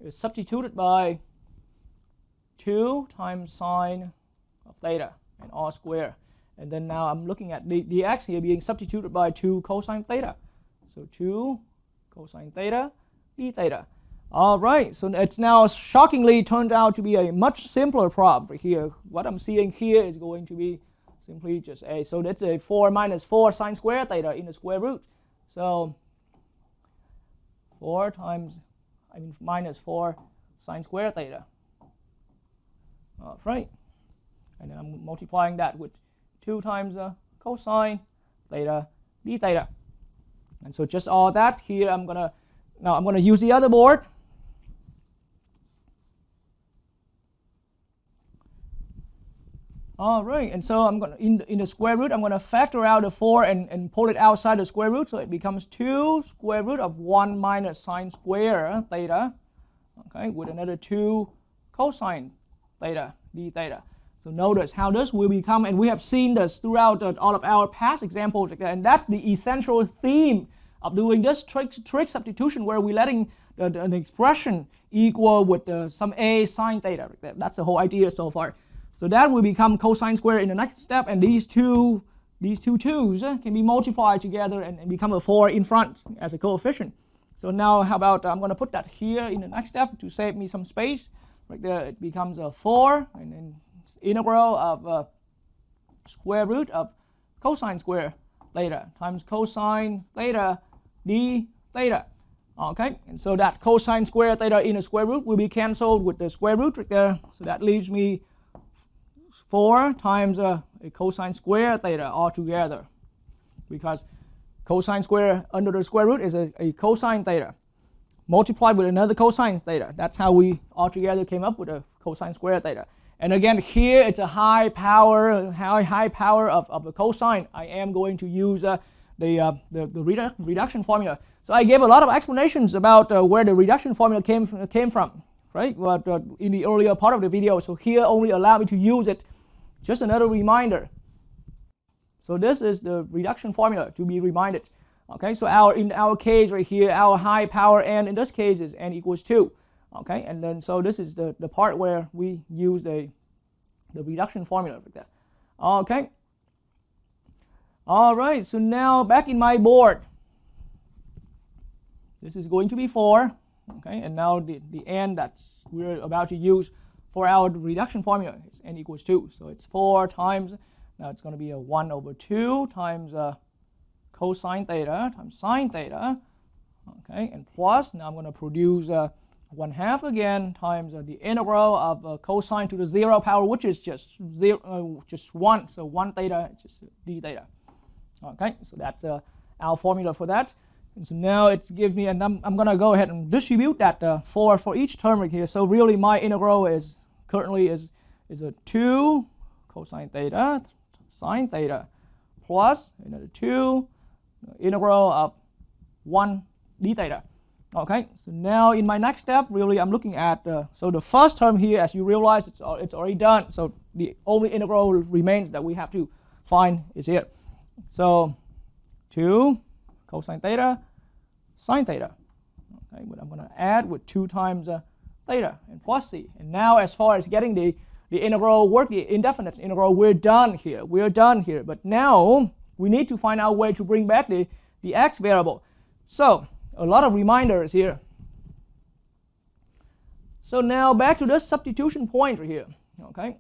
is substituted by 2 times sine of theta and all square. And then now I'm looking at the dx here being substituted by 2 cosine theta. So 2 cosine theta d theta. All right, so it's now shockingly turned out to be a much simpler problem right here. What I'm seeing here is going to be simply just a, so that's a 4 minus 4 sine square theta in the square root. So 4 times, minus 4 sine square theta. All right, and then I'm multiplying that with 2 times cosine theta d theta. And so just all that here, I'm gonna use the other board. All right, and so I'm going to, in the square root, I'm going to factor out the 4 and pull it outside the square root, so it becomes 2 square root of 1 minus sine square theta, okay, with another 2 cosine theta d theta. So notice how this will become, and we have seen this throughout all of our past examples, and that's the essential theme of doing this trig substitution, where we're letting an expression equal with some a sine theta. That's the whole idea so far. So that will become cosine square in the next step, and these two 2's can be multiplied together and become a 4 in front as a coefficient. So now how about I'm going to put that here in the next step to save me some space. Right there it becomes a 4, and then integral of square root of cosine square theta times cosine theta d theta. Okay, and so that cosine square theta in the square root will be cancelled with the square root right there. So that leaves me 4 times a cosine square theta altogether, because cosine square under the square root is a cosine theta multiplied with another cosine theta. That's how we altogether came up with a cosine square theta. And again, here it's a high power of a cosine. I am going to use the reduction formula. So I gave a lot of explanations about where the reduction formula came from, right? But in the earlier part of the video. So here only allow me to use it. Just another reminder. So this is the reduction formula to be reminded. Okay, so in our case right here, our high power n in this case is n equals 2. Okay, and then so this is the part where we use the reduction formula like that. Okay. All right, so now back in my board. This is going to be 4. Okay, and now the n that we're about to use for our reduction formula is n equals 2. So it's 4 times, now it's going to be a 1 over 2 times cosine theta times sine theta. Okay, and plus, now I'm going to produce 1/2 again times the integral of cosine to the 0 power, which is just 1. So 1 theta, just d theta. Okay, so that's our formula for that. And so now it gives me, and I'm going to go ahead and distribute that 4 for each term right here. So really my integral is currently is a 2 cosine theta sine theta plus another 2 integral of 1 d theta. Okay, so now in my next step, really I'm looking at, so the first term here, as you realize, it's already done. So the only integral remains that we have to find is here. So 2 cosine theta sine theta. Okay, but I'm going to add with 2 times theta and plus c. And now as far as getting the integral work, the indefinite integral, we're done here. We're done here. But now we need to find out where to bring back the x variable. So a lot of reminders here. So now back to this substitution point right here. Okay,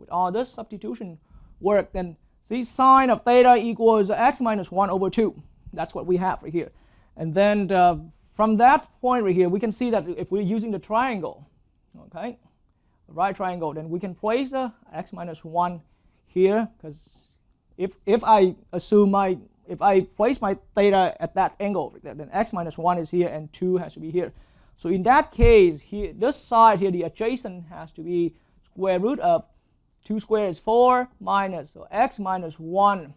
with all this substitution work, then see sine of theta equals x minus 1 over 2. That's what we have right here. And then from that point right here, we can see that if we're using the triangle, okay, the right triangle, then we can place x minus 1 here, because if I assume if I place my theta at that angle, then x minus 1 is here and 2 has to be here. So in that case, here, this side here, the adjacent has to be square root of 2 squared is 4 minus, so x minus 1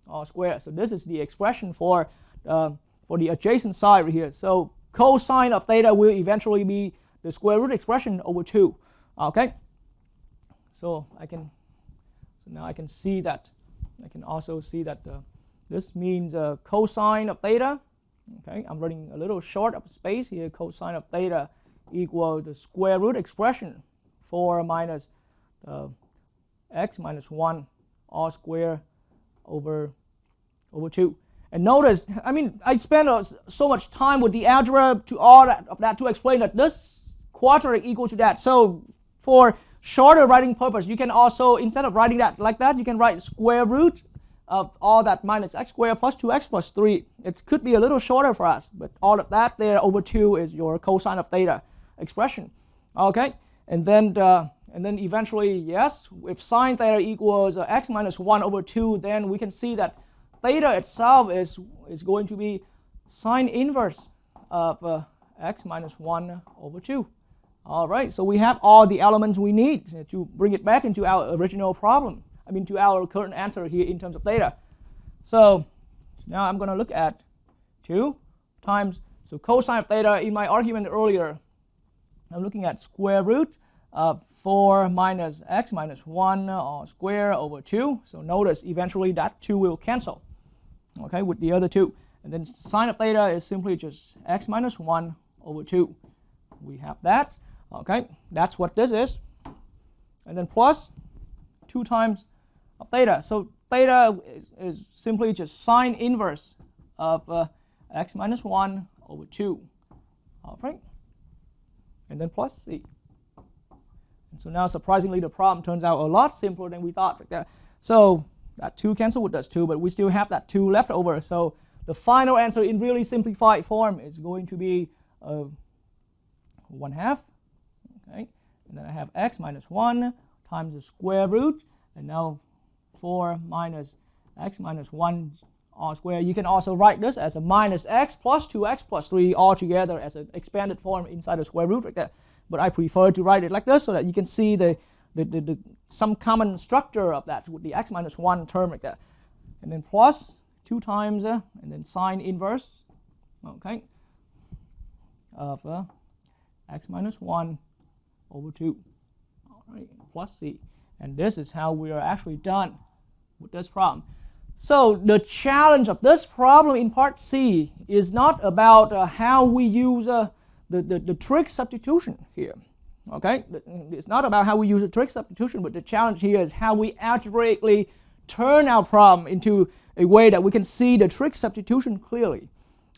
all squared. So this is the expression for the adjacent side right here. So cosine of theta will eventually be the square root expression over 2. Okay. So now I can see that. I can also see that this means cosine of theta. Okay, I'm running a little short of space here. Cosine of theta equals the square root expression 4 minus x minus 1 all square over 2. And notice, I mean, I spent so much time with the algebra to all of that to explain that this quadratic equals to that. So for shorter writing purpose, you can also, instead of writing that like that, you can write square root of all that minus x squared plus 2x plus 3. It could be a little shorter for us, but all of that there over 2 is your cosine of theta expression. Okay, and then eventually, yes, if sine theta equals x minus 1 over 2, then we can see that theta itself is going to be sine inverse of x minus 1 over 2. All right, so we have all the elements we need to bring it back into our original problem. I mean, to our current answer here in terms of theta. So now I'm going to look at 2 times, so cosine of theta in my argument earlier, I'm looking at square root of 4 minus x minus 1 all square over 2. So notice eventually that 2 will cancel, okay, with the other 2. And then sine of theta is simply just x minus 1 over 2. We have that, okay, that's what this is. And then plus 2 times of theta. So theta is simply just sine inverse of x minus 1 over 2. All right, and then plus c. And so now surprisingly the problem turns out a lot simpler than we thought. So that 2 cancel with this 2, but we still have that 2 left over. So the final answer in really simplified form is going to be 1/2. Okay, and then I have x minus 1 times the square root, and now 4 minus x minus 1 all squared. You can also write this as a minus x plus 2x plus 3 all together as an expanded form inside the square root like that. But I prefer to write it like this so that you can see some common structure of that with the x minus 1 term like that. And then plus 2 times, and then sine inverse, okay, of x minus 1 over 2. All right, plus c. And this is how we are actually done with this problem. So the challenge of this problem in part C is not about how we use the trig substitution here. Okay, it's not about how we use the trig substitution, but the challenge here is how we algebraically turn our problem into a way that we can see the trig substitution clearly.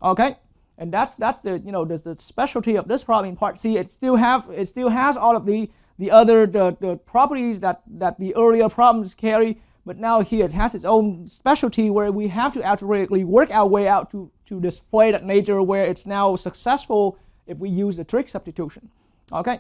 Okay, and that's the the specialty of this problem in part C. It still has all of the other the properties that the earlier problems carry, but now here it has its own specialty where we have to algebraically work our way out to display that nature where it's now successful if we use the trig substitution. Okay.